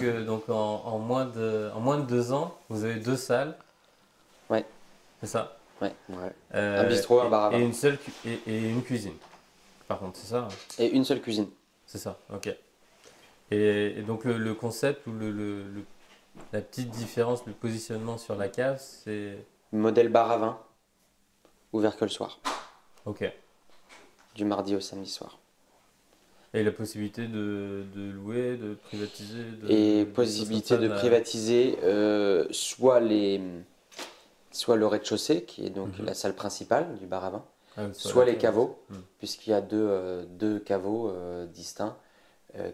en moins de 2 ans, vous avez 2 salles. Ouais. C'est ça? Ouais. Un bistrot, un bar à vin. Et une cuisine. Par contre, c'est ça? Et une seule cuisine. C'est ça, ok. Et donc le concept ou la petite différence, le positionnement sur la cave, c'est... Modèle bar à vin, ouvert que le soir. Ok. Du mardi au samedi soir. Et la possibilité de louer, de privatiser possibilité de privatiser soit le rez-de-chaussée, qui est donc la salle principale du bar à vin, soit les caveaux, puisqu'il y a deux caveaux distincts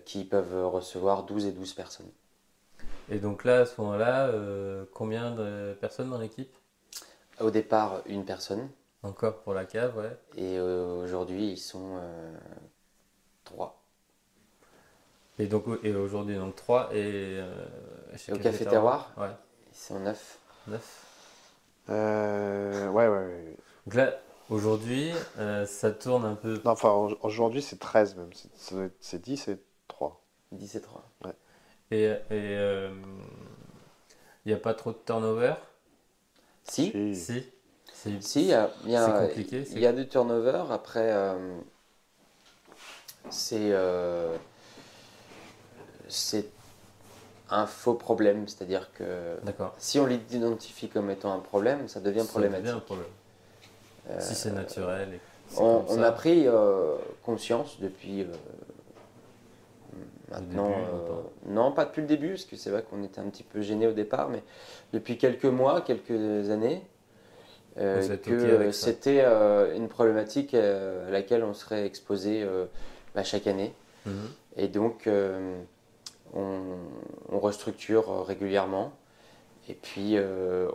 qui peuvent recevoir 12 et 12 personnes. Et donc là, à ce moment-là, combien de personnes dans l'équipe? Au départ, une personne. Encore pour la cave, ouais. Et aujourd'hui, ils sont 3. Et aujourd'hui, donc 3. Et au Café Terroir, ouais. Ils sont 9. 9. Ouais. Donc là, aujourd'hui, ça tourne un peu... Non, enfin, aujourd'hui, c'est 13 même. C'est 10 et 3. 10 et 3. Ouais. Et il n'y a pas trop de turnover? Si. Si, c'est compliqué. Il y a du turnover. Après, c'est un faux problème. C'est-à-dire que si on l'identifie comme étant un problème, ça devient problématique. Devient un problème. Si c'est naturel. On a pris conscience depuis maintenant. Non, pas depuis le début, parce que c'est vrai qu'on était un petit peu gênés au départ, mais depuis quelques mois, quelques années, que c'était une problématique à laquelle on serait exposé chaque année. Et donc, on restructure régulièrement. Et puis,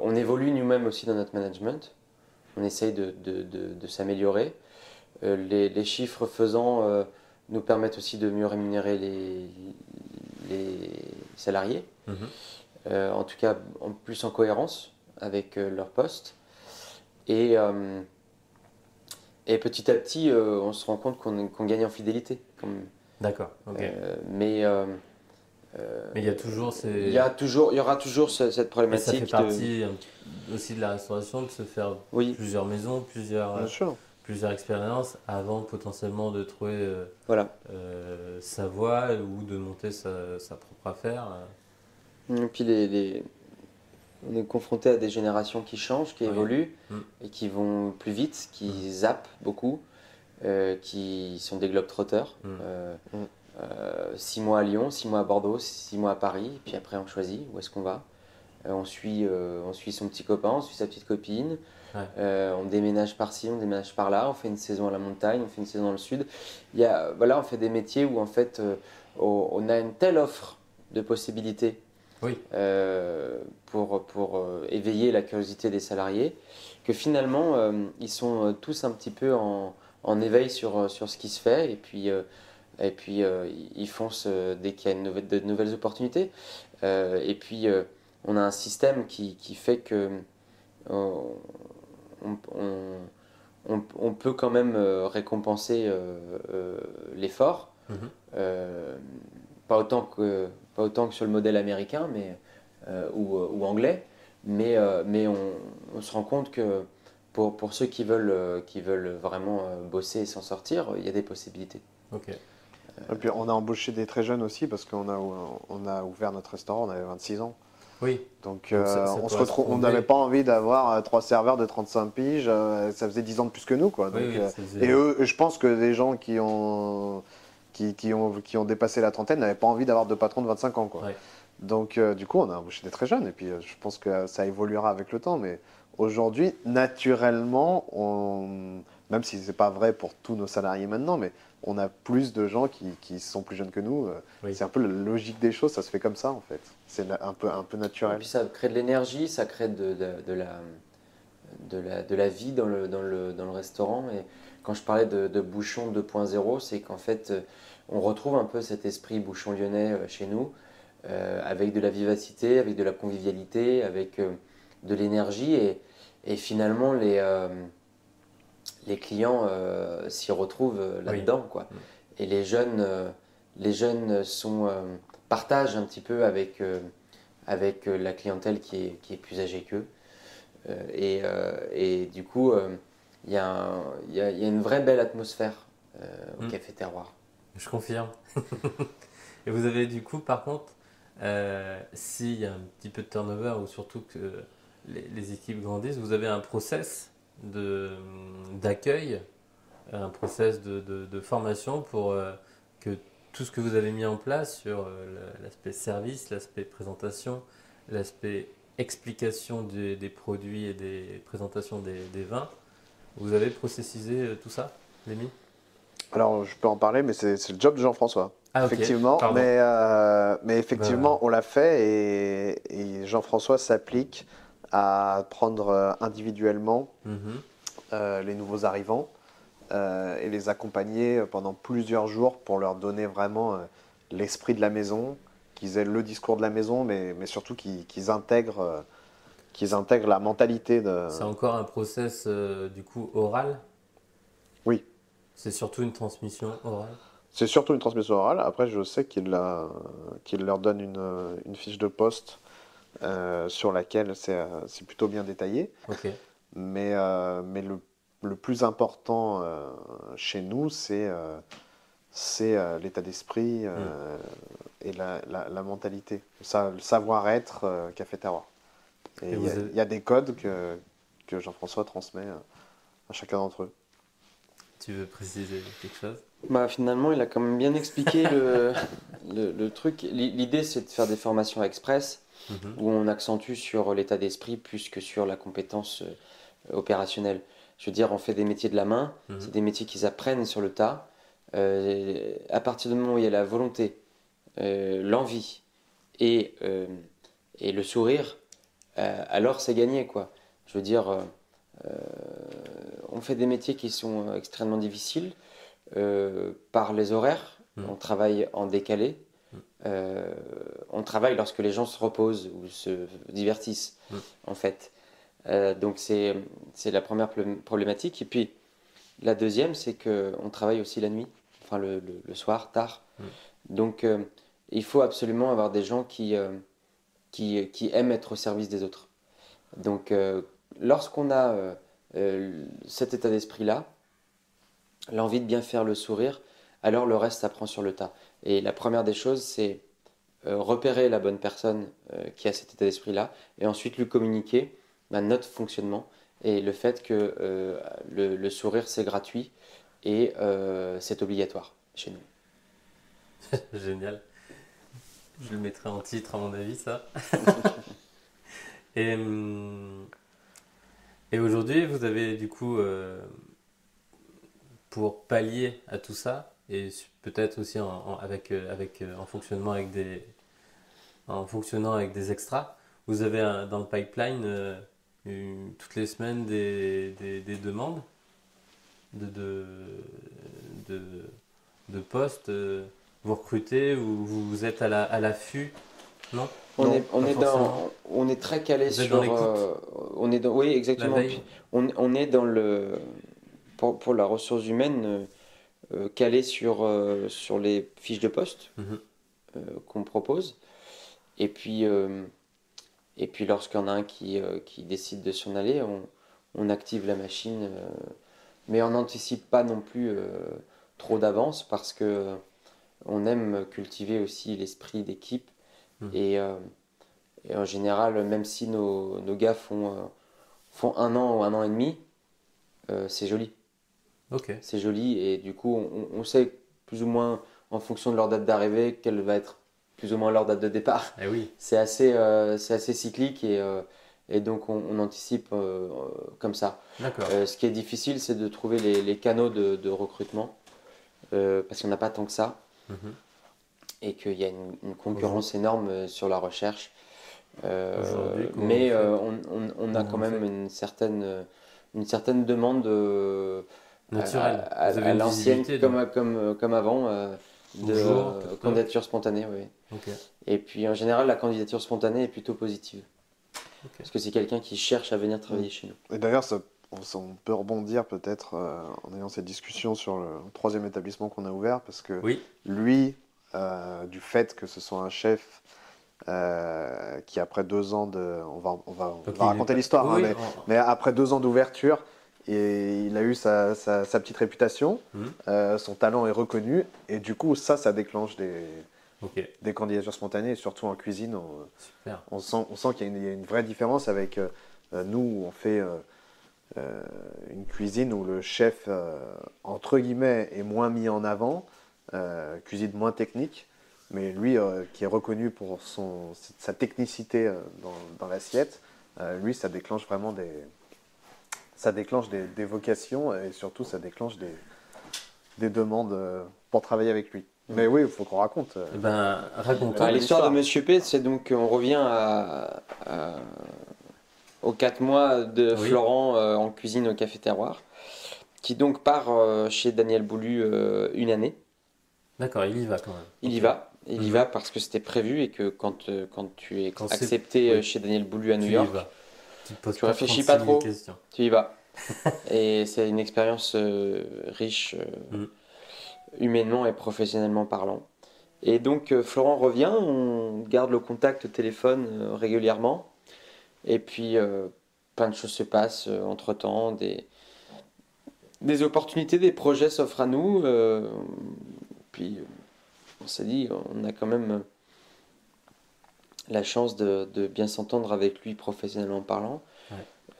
on évolue nous-mêmes aussi dans notre management. On essaye de s'améliorer. Les chiffres faisant nous permettent aussi de mieux rémunérer les salariés. En tout cas, plus en cohérence avec leur poste. Et petit à petit, on se rend compte qu'on gagne en fidélité. D'accord, ok. Mais il y a toujours il y aura toujours cette problématique. Et ça fait partie aussi de la restauration, de se faire plusieurs maisons, plusieurs plusieurs expériences avant potentiellement de trouver Voilà. sa voie ou de monter sa propre affaire. Et puis on est confronté à des générations qui changent, qui Oui. évoluent Mm. et qui vont plus vite, qui zappent beaucoup, qui sont des globetrotters. Mm. 6 mois à Lyon, 6 mois à Bordeaux, 6 mois à Paris, puis après on choisit où est-ce qu'on va. On suit son petit copain, on suit sa petite copine. Ouais. On déménage par-ci, on déménage par-là, on fait une saison à la montagne, on fait une saison dans le sud. On fait des métiers où en fait on a une telle offre de possibilités Oui. pour éveiller la curiosité des salariés que finalement ils sont tous un petit peu en éveil sur ce qui se fait et puis ils foncent dès qu'il y a de nouvelles opportunités. Et puis on a un système qui fait que on peut quand même récompenser l'effort. Mhm. Pas autant que sur le modèle américain ou anglais, mais on se rend compte que pour ceux qui veulent vraiment bosser et s'en sortir, il y a des possibilités. Ok. Et puis on a embauché des très jeunes aussi parce qu'on a ouvert notre restaurant, on avait 26 ans. Oui. Donc ça on se pourrait retrouve, se on combler. n'avait pas envie d'avoir 3 serveurs de 35 piges, ça faisait 10 ans de plus que nous, quoi. Donc, Oui, ça faisait- et eux, je pense que des gens qui ont dépassé la trentaine n'avaient pas envie d'avoir de patrons de 25 ans, quoi. Ouais. Donc du coup, on a embauché des très jeunes et puis je pense que ça évoluera avec le temps. Mais aujourd'hui, naturellement, même si c'est pas vrai pour tous nos salariés maintenant, mais on a plus de gens qui sont plus jeunes que nous. Oui. C'est un peu la logique des choses, ça se fait comme ça en fait. C'est un peu Et naturel. puis ça crée de l'énergie, ça crée de la vie dans le restaurant. Et quand je parlais de Bouchon 2.0, c'est qu'en fait, on retrouve un peu cet esprit Bouchon lyonnais chez nous, avec de la vivacité, avec de la convivialité, avec de l'énergie. Et finalement, les clients s'y retrouvent là-dedans, quoi. Mm. Et les jeunes partagent un petit peu avec la clientèle qui est plus âgée qu'eux. Et du coup, il y a une vraie belle atmosphère au Café Terroir. Je confirme. Et vous avez du coup, par contre, s'il y a un petit peu de turnover ou surtout que les équipes grandissent, vous avez un process d'accueil, un process de formation pour que tout ce que vous avez mis en place sur l'aspect service, l'aspect présentation, l'aspect explication des produits et des présentations des vins, vous avez processisé tout ça, Lémi? Alors je peux en parler, mais c'est le job de Jean-François. Ah, ok. Effectivement, Pardon. mais effectivement, on l'a fait et Jean-François s'applique à prendre individuellement Mhm. les nouveaux arrivants et les accompagner pendant plusieurs jours pour leur donner vraiment l'esprit de la maison, qu'ils aient le discours de la maison, mais surtout qu'ils intègrent la mentalité de... C'est encore un process du coup oral? Oui, C'est surtout une transmission orale? c'est surtout une transmission orale. Après, je sais qu'il leur donne une fiche de poste sur laquelle c'est plutôt bien détaillé. Ok. Mais le plus important chez nous, c'est l'état d'esprit et la mentalité. Le savoir-être Café Terroir. Et Et il y a des codes que Jean-François transmet à chacun d'entre eux. Tu veux préciser quelque chose? Bah, finalement, il a quand même bien expliqué le truc. L'idée, c'est de faire des formations express Mhm. où on accentue sur l'état d'esprit plus que sur la compétence opérationnelle. Je veux dire, on fait des métiers de la main, Mhm. c'est des métiers qu'ils apprennent sur le tas. À partir du moment où il y a la volonté, l'envie et le sourire, alors c'est gagné, quoi. Je veux dire, on fait des métiers qui sont extrêmement difficiles par les horaires. On travaille en décalé. On travaille lorsque les gens se reposent ou se divertissent, en fait. Donc c'est la première problématique. Et puis la deuxième, c'est qu'on travaille aussi la nuit, enfin le soir, tard. Donc il faut absolument avoir des gens qui aiment être au service des autres. Donc lorsqu'on a cet état d'esprit-là, l'envie de bien faire le sourire, alors le reste s'apprend sur le tas. Et la première des choses, c'est repérer la bonne personne qui a cet état d'esprit-là, et ensuite lui communiquer notre fonctionnement et le fait que le sourire, c'est gratuit et c'est obligatoire chez nous. Génial. Je le mettrai en titre à mon avis, ça. Et, et aujourd'hui, vous avez du coup, pour pallier à tout ça, et peut-être aussi en fonctionnant avec des extras, vous avez dans le pipeline toutes les semaines des demandes de, de, de postes. Vous recrutez ou vous êtes à l'affût? Non? On Non, pas est forcément. on est très calé Vous êtes sur. dans l'écoute, Oui, la exactement. veille? Puis on est dans pour la ressource humaine, calé sur les fiches de poste Mhm. qu'on propose. Et puis, lorsqu'il y en a un qui décide de s'en aller, on active la machine. Mais on n'anticipe pas non plus trop d'avance parce que on aime cultiver aussi l'esprit d'équipe. Mhm. Et en général, même si nos gars font 1 an ou 1 an et demi, c'est joli. Ok. C'est joli et du coup, on sait plus ou moins en fonction de leur date d'arrivée quelle va être plus ou moins leur date de départ. Eh oui. C'est assez cyclique et donc on anticipe comme ça. D'accord. Ce qui est difficile, c'est de trouver les canaux de recrutement parce qu'on n'a pas tant que ça Mhm. et qu'il y a une concurrence énorme sur la recherche. Aujourd'hui, comment Mais vous faites? on a Comment quand vous même faites? une certaine demande Naturel. Vous avez à une l'ancienne visibilité, donc. comme avant de Bonjour, toc toc. candidature spontanée. Oui. Ok. Et puis en général, la candidature spontanée est plutôt positive. Ok. Parce que c'est quelqu'un qui cherche à venir travailler chez nous. Et d'ailleurs, on peut rebondir peut-être en ayant cette discussion sur le troisième établissement qu'on a ouvert, parce que Oui. lui, du fait que ce soit un chef qui après 2 ans on Donc va il est raconter pas. l'histoire, hein, Oui. mais après 2 ans d'ouverture, et il a eu sa petite réputation, Mhm. son talent est reconnu, et du coup ça déclenche Ok. des candidatures spontanées, et surtout en cuisine, Super. on sent qu'il y a une vraie différence avec nous, on fait une cuisine où le chef, entre guillemets, est moins mis en avant, cuisine moins technique, mais lui, qui est reconnu pour sa technicité dans l'assiette, lui, ça déclenche vraiment des vocations et surtout, ça déclenche des demandes pour travailler avec lui. Mais oui, il faut qu'on raconte. Eh ben, racontons. Alors, l'histoire de Monsieur P, c'est donc on revient aux 4 mois de Oui. Florent en cuisine au Café Terroir, qui donc part chez Daniel Boulu 1 année. D'accord, il y va quand même. Il y Ok. va. Il y Mhm. va parce que c'était prévu et que quand tu es Quand c'est- accepté oui. chez Daniel Boulu à New Tu y York, vas. Tu te poses tu pas réfléchis 36 pas 000 trop, questions. tu y vas. Et c'est une expérience riche, Mhm. humainement et professionnellement parlant. Et donc Florent revient, on garde le contact au téléphone régulièrement. Et puis plein de choses se passent entre-temps, des opportunités, des projets s'offrent à nous. Puis on s'est dit, on a quand même la chance de bien s'entendre avec lui professionnellement parlant,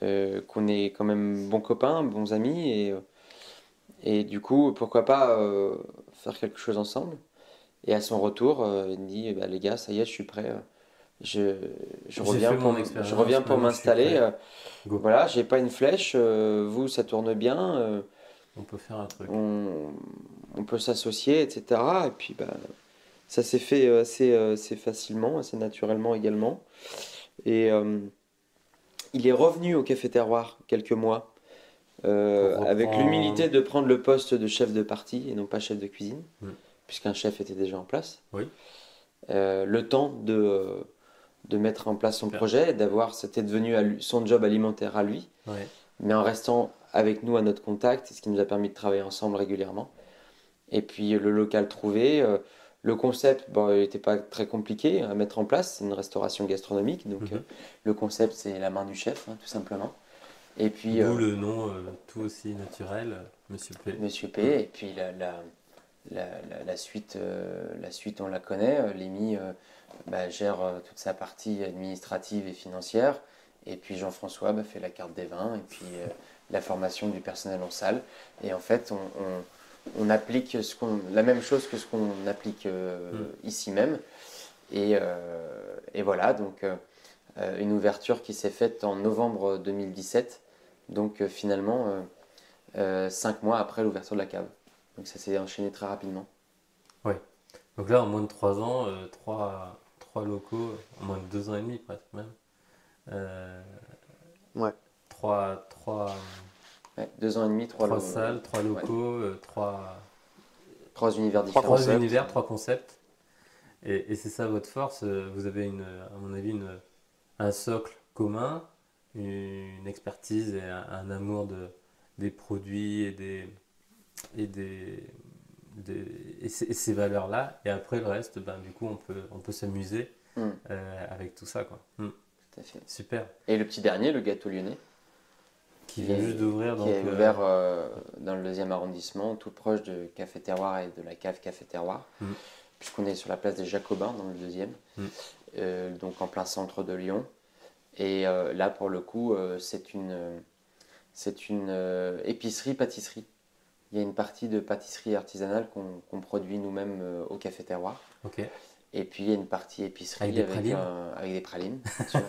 Ouais. qu'on est quand même bons copains, bons amis, et du coup, pourquoi pas faire quelque chose ensemble. Et à son retour, il me dit, bah, les gars, ça y est, je suis prêt. Je, je J'ai fait mon je expérience, reviens pour maintenant je suis m'installer. prêt. Go. Voilà, j'ai pas une flèche, vous, ça tourne bien, On peut faire un truc. on peut s'associer, etc. Et puis, bah, ça s'est fait assez facilement, assez naturellement également. Et il est revenu au Café Terroir quelques mois, Pour avec reprendre. l'humilité de prendre le poste de chef de partie et non pas chef de cuisine, Mm. puisqu'un chef était déjà en place. Oui. Le temps de mettre en place son Super. projet, c'était devenu son job alimentaire à lui, Ouais. mais en restant avec nous à notre contact, ce qui nous a permis de travailler ensemble régulièrement. Et puis le local trouvé, le concept, bon, il n'était pas très compliqué à mettre en place, c'est une restauration gastronomique, donc Mhm. le concept c'est la main du chef, hein, tout simplement. Et puis D'où le nom tout aussi naturel, Monsieur P. Monsieur P. Et puis la suite, on la connaît. Lémi gère toute sa partie administrative et financière. Et puis Jean-François fait la carte des vins et puis la formation du personnel en salle. Et en fait, on applique la même chose que ce qu'on applique ici même. Et voilà, donc une ouverture qui s'est faite en novembre 2017. Donc finalement, 5 mois après l'ouverture de la cave. Donc ça s'est enchaîné très rapidement. Ouais. Donc là, en moins de 3 ans, 3 locaux, en moins de 2 ans et demi presque même. Ouais. 3 2 ans et demi, 3 salles, 3 locaux, 3 univers différents. 3 univers, 3 concepts. Et c'est ça votre force. Vous avez, à mon avis, un socle commun, une expertise et un amour des produits et ces valeurs-là. Et après, le reste, du coup, on peut s'amuser avec tout ça, quoi. Tout à fait. Super. Et le petit dernier, le Gâteau Lyonnais. Qui vient juste d'ouvrir. Qui est ouvert dans le 2e arrondissement, tout proche de Café Terroir et de la cave Café Terroir. Puisqu'on est sur la place des Jacobins dans le 2e, donc en plein centre de Lyon. Et là, pour le coup, c'est une épicerie-pâtisserie. Il y a une partie de pâtisserie artisanale qu'on produit nous-mêmes au Café Terroir. Ok. Et puis il y a une partie épicerie avec des pralines, bien sûr,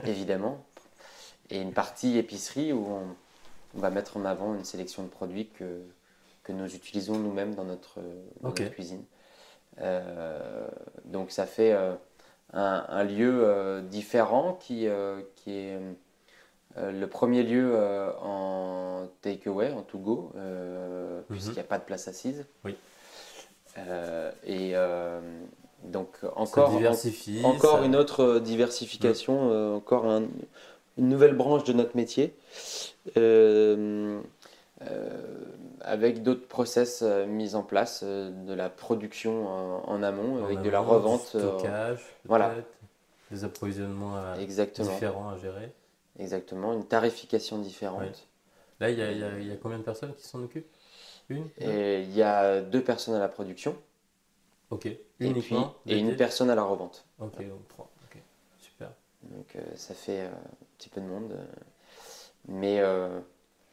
évidemment. Et une partie épicerie où on va mettre en avant une sélection de produits que nous utilisons nous-mêmes dans notre cuisine. Donc ça fait un lieu différent qui est le premier lieu en takeaway, en to-go, puisqu'il n'y a pas de place assise. Oui. Donc encore une autre diversification, encore une nouvelle branche de notre métier. Avec d'autres process mis en place, de la production en amont, avec de la revente. Du stockage, voilà. Des approvisionnements différents à gérer. Exactement, une tarification différente. Oui. Là, il y a combien de personnes qui s'en occupent? Il y a 2 personnes à la production. Ok, uniquement. Et une personne à la revente. Ok, donc 3. Ok, super. Donc ça fait un petit peu de monde. Mais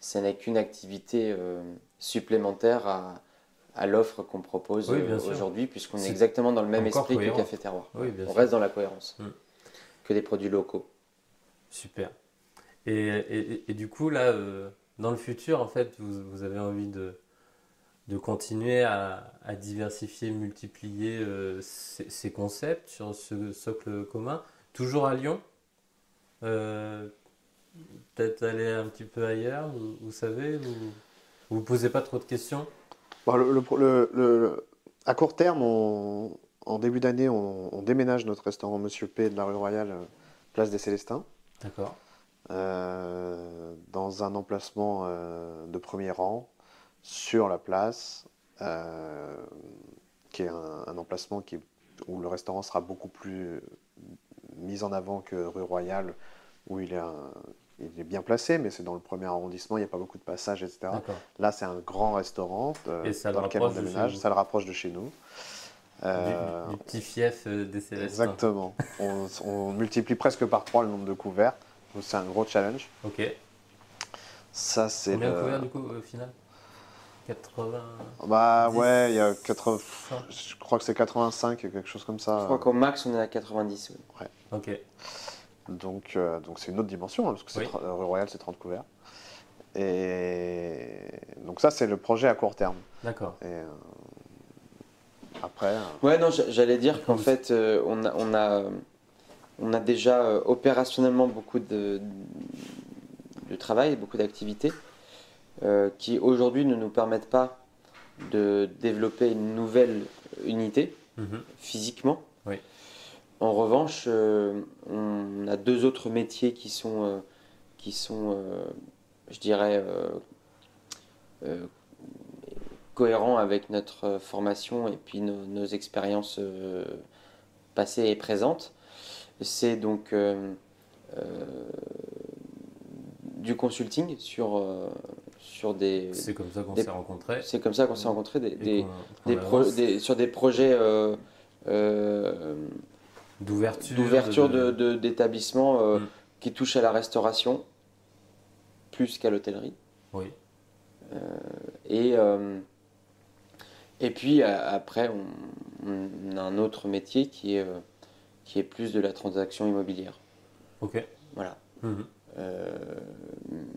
ça n'est qu'une activité supplémentaire à l'offre qu'on propose aujourd'hui, puisqu'on est exactement dans le même esprit que Café Terroir. Oui, on reste dans la cohérence, que des produits locaux. Super. Et du coup, là, dans le futur, en fait, vous avez envie de continuer à diversifier, multiplier ces concepts sur ce socle commun, toujours à Lyon, peut-être aller un petit peu ailleurs, vous savez, vous ne posez pas trop de questions? À court terme, en début d'année, on déménage notre restaurant Monsieur P de la rue Royale, place des Célestins. D'accord. Dans un emplacement de premier rang sur la place, qui est un emplacement où le restaurant sera beaucoup plus mis en avant que rue Royale, où il est bien placé, mais c'est dans le 1er arrondissement, il n'y a pas beaucoup de passages, etc. D'accord. Là, c'est un grand restaurant dans lequel on déménage, ça le rapproche de chez nous. Du petit fief des Célestins. Exactement. On multiplie presque par 3 le nombre de couverts, donc c'est un gros challenge. Ok. Ça, c'est combien de couverts du coup au final? 80. Bah ouais, il y a 80. Je crois que c'est 85, quelque chose comme ça. Je crois qu'au max on est à 90. Ouais. Ok. Donc c'est une autre dimension, hein, parce que rue Royale c'est 30 couverts. Et donc ça c'est le projet à court terme. D'accord. Et après. Ouais, non, j'allais dire qu'en fait on a déjà opérationnellement beaucoup de travail, beaucoup d'activités. Qui aujourd'hui ne nous permettent pas de développer une nouvelle unité physiquement. Oui. En revanche, on a 2 autres métiers qui sont je dirais, cohérents avec notre formation et puis nos expériences passées et présentes. C'est donc du consulting sur des. C'est comme ça qu'on des- s'est rencontrés. C'est comme ça qu'on s'est rencontrés Et qu'on avance sur des projets d'ouverture. d'établissements Mm. qui touchent à la restauration plus qu'à l'hôtellerie. Oui. Et, et puis après, on a un autre métier qui est plus de la transaction immobilière. Ok. Voilà. Mhm.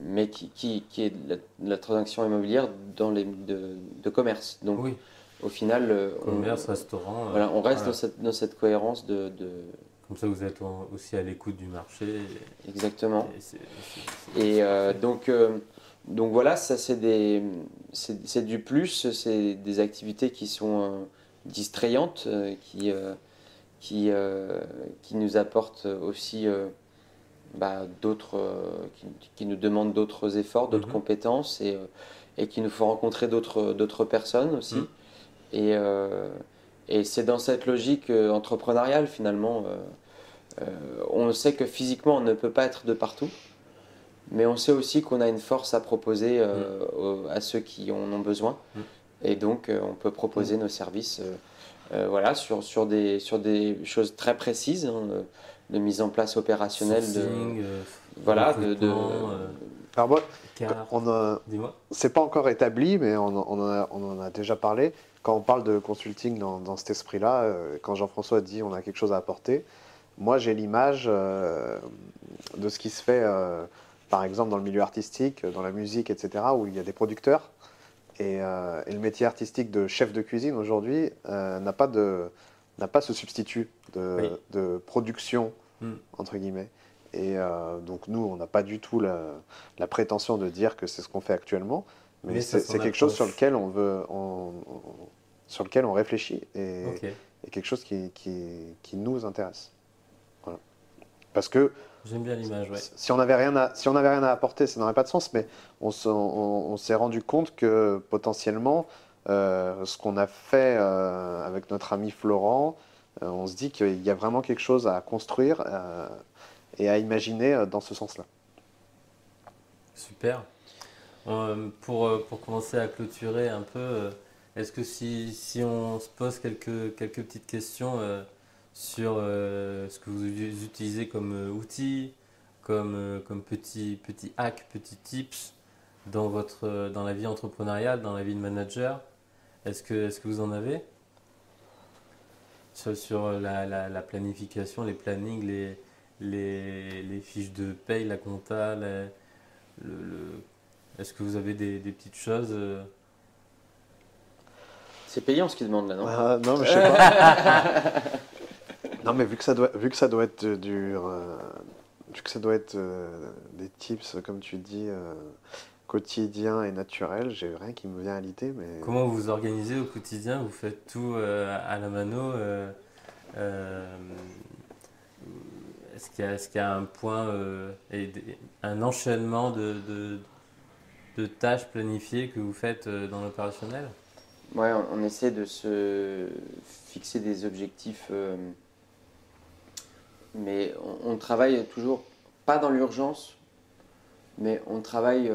Mais qui est de la transaction immobilière de commerce. Donc Oui. au final, Commerce, restaurant. voilà, on reste voilà. dans cette cohérence Comme ça, vous êtes aussi à l'écoute du marché. Exactement. Et Et donc voilà, ça c'est du plus, c'est des activités qui sont distrayantes, qui nous apportent aussi qui nous demandent d'autres efforts, d'autres Mhm. compétences et qui nous font rencontrer d'autres personnes aussi. Mhm. Et c'est dans cette logique entrepreneuriale finalement. On sait que physiquement on ne peut pas être de partout. Mais on sait aussi qu'on a une force à proposer à ceux qui en ont besoin. Et donc, on peut proposer nos services voilà, sur des choses très précises, hein, de mise en place opérationnelle. Sourcing, Voilà, recrutement, Alors moi, carte. Dis-moi. c'est pas encore établi, mais on en a déjà parlé. Quand on parle de consulting dans cet esprit-là, quand Jean-François dit on a quelque chose à apporter, moi j'ai l'image de ce qui se fait, par exemple dans le milieu artistique, dans la musique, etc., où il y a des producteurs. Et le métier artistique de chef de cuisine aujourd'hui n'a pas ce substitut Oui. de production, Mm. entre guillemets. Et donc nous, on n'a pas du tout la prétention de dire que c'est ce qu'on fait actuellement, mais Mais ça c'est s'en quelque chose sur approche. lequel sur lequel on réfléchit Ok. et quelque chose qui nous intéresse. Voilà. Parce que J'aime bien l'image, ouais. si on n'avait rien à apporter, ça n'aurait pas de sens, mais on s'est rendu compte que potentiellement, ce qu'on a fait avec notre ami Florent, on se dit qu'il y a vraiment quelque chose à construire et à imaginer dans ce sens-là. Super. Pour commencer à clôturer un peu, est-ce que si on se pose quelques petites questions sur ce que vous utilisez comme outils, comme petits hacks, petits tips dans la vie entrepreneuriale, dans la vie de manager, est-ce que vous en avez sur la planification, les plannings, les fiches de paye, la compta, est-ce que vous avez des petites choses C'est payant ce qu'ils demandent là, non? Non, mais je sais pas. Non, mais vu que ça doit être vu que ça doit être des tips, comme tu dis, quotidiens et naturels, j'ai rien qui me vient à l'idée, mais Comment vous vous organisez au quotidien? Vous faites tout à la mano est-ce qu'il y a un point un enchaînement de tâches planifiées que vous faites dans l'opérationnel? Ouais, on essaie de se fixer des objectifs, mais on travaille toujours pas dans l'urgence, mais on travaille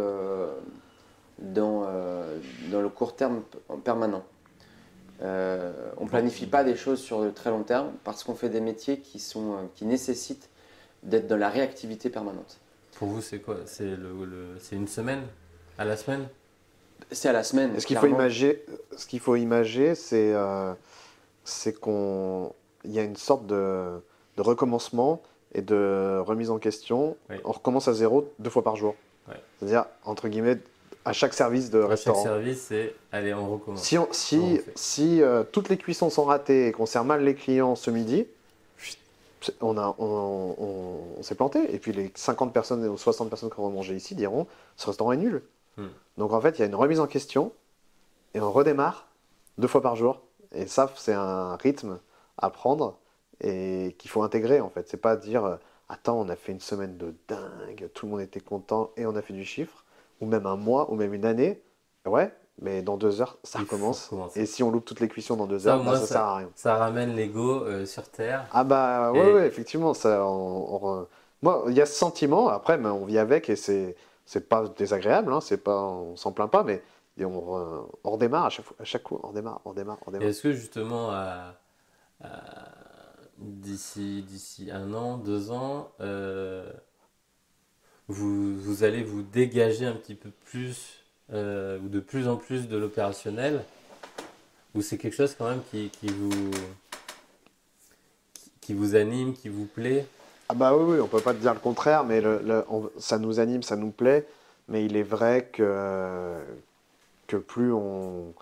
dans le court terme en permanent. On planifie pas des choses sur le très long terme parce qu'on fait des métiers qui nécessitent d'être dans la réactivité permanente. Pour vous, c'est quoi? C'est une semaine? À la semaine? C'est à la semaine. ce qu'il faut clairement. imager, c'est qu'il y a une sorte de recommencement et de remise en question. Oui. On recommence à zéro 2 fois par jour. Ouais. C'est-à-dire, entre guillemets, à chaque service de À chaque restaurant. service, c'est allez, on recommence. Si, on- Comment on si fait toutes les cuissons sont ratées et qu'on sert mal les clients ce midi, on s'est planté. Et puis les 50 personnes ou 60 personnes qui vont manger ici diront ce restaurant est nul. Donc en fait, il y a une remise en question et on redémarre 2 fois par jour. Et ça, c'est un rythme à prendre et qu'il faut intégrer en fait. C'est pas dire attends, on a fait une semaine de dingue, tout le monde était content et on a fait du chiffre, ou même un mois, ou même une année. Ouais, mais dans 2 heures, ça Il faut recommence. recommencer. Et si on loupe toutes les cuissons dans 2 Ça, heures, au bah, moins, ça sert à rien. ça ramène l'ego sur terre. Ah bah Et- ouais, effectivement, ça, moi, il y a ce sentiment, après, mais on vit avec et c'est pas désagréable, hein, on s'en plaint pas, mais on redémarre à chaque coup, on redémarre. Et est-ce que justement, d'ici 1 an, 2 ans, vous allez vous dégager un petit peu plus ou de plus en plus de l'opérationnel, ou c'est quelque chose quand même qui vous anime, qui vous plaît? Ah bah oui, on peut pas te dire le contraire, mais ça nous anime, ça nous plaît, mais il est vrai que plus on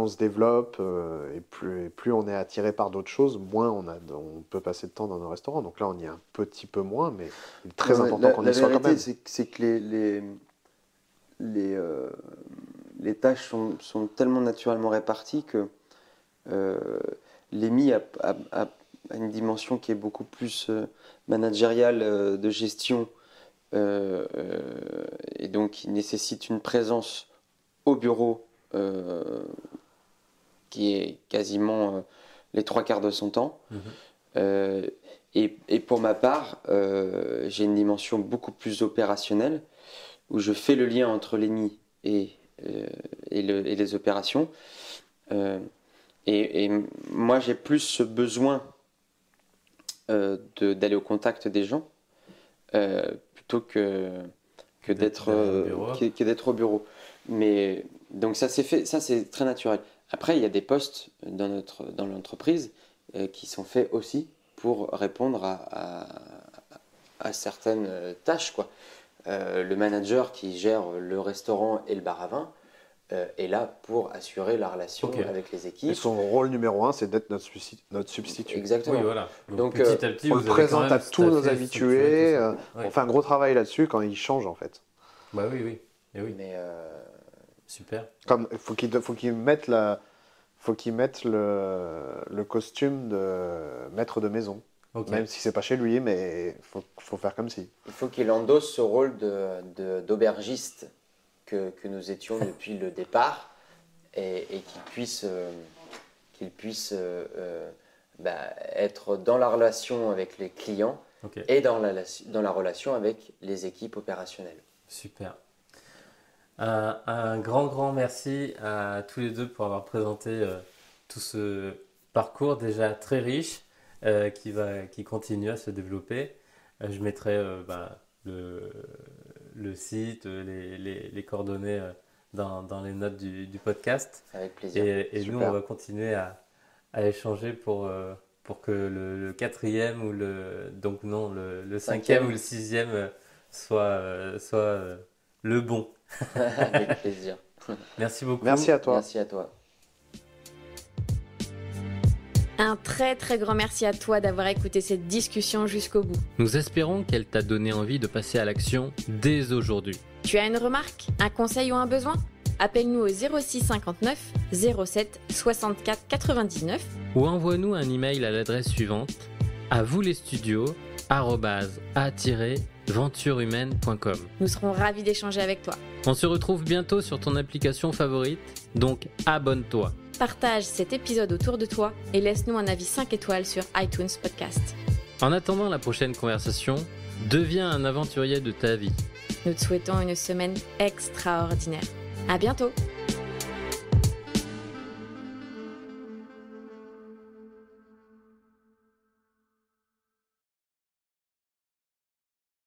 se développe et plus on est attiré par d'autres choses, moins on peut passer de temps dans nos restaurants. Donc là, on y est un petit peu moins, mais il est très important qu'on y soit quand même. La vérité, c'est que les tâches sont tellement naturellement réparties que l'EMI a une dimension qui est beaucoup plus managériale, de gestion, et donc qui nécessite une présence au bureau qui est quasiment les 3/4 de son temps. Et pour ma part, j'ai une dimension beaucoup plus opérationnelle où je fais le lien entre l'EMI et les opérations. Et moi, j'ai plus ce besoin d'aller au contact des gens plutôt que d'être au bureau. Mais donc ça s'est fait, ça c'est très naturel. Après, il y a des postes dans l'entreprise qui sont faits aussi pour répondre à certaines tâches, quoi. Le manager qui gère le restaurant et le bar à vin est là pour assurer la relation avec les équipes. Et son rôle numéro 1, c'est d'être notre substitut. Exactement. Oui, voilà. Donc petit à petit, on le présente à tous nos habitués. On fait un gros travail là-dessus quand ils changent, en fait. Bah oui. Et oui. Mais super. Comme faut qu'ils mettent le costume de maître de maison. Même si c'est pas chez lui, mais faut faire comme si. Il faut qu'il endosse ce rôle d'aubergiste que nous étions depuis le départ, et qu'il puisse être dans la relation avec les clients et dans la relation avec les équipes opérationnelles. Super. Un grand merci à tous les deux pour avoir présenté tout ce parcours déjà très riche qui continue à se développer. Je mettrai le site, les coordonnées dans les notes du podcast. Avec plaisir. Et nous, on va continuer à échanger pour que le 4e ou le 5e ou le 6e soit le bon. Avec plaisir. Merci beaucoup. Merci à toi. Merci à toi. Un très grand merci à toi d'avoir écouté cette discussion jusqu'au bout. Nous espérons qu'elle t'a donné envie de passer à l'action dès aujourd'hui. Tu as une remarque, un conseil ou un besoin ? Appelle-nous au 06 59 07 64 99 ou envoie-nous un email à l'adresse suivante: avouslesstudios@a-venturehumaine.com. Nous serons ravis d'échanger avec toi. On se retrouve bientôt sur ton application favorite, donc abonne-toi. Partage cet épisode autour de toi et laisse-nous un avis 5 étoiles sur iTunes Podcast. En attendant la prochaine conversation, deviens un aventurier de ta vie. Nous te souhaitons une semaine extraordinaire. À bientôt!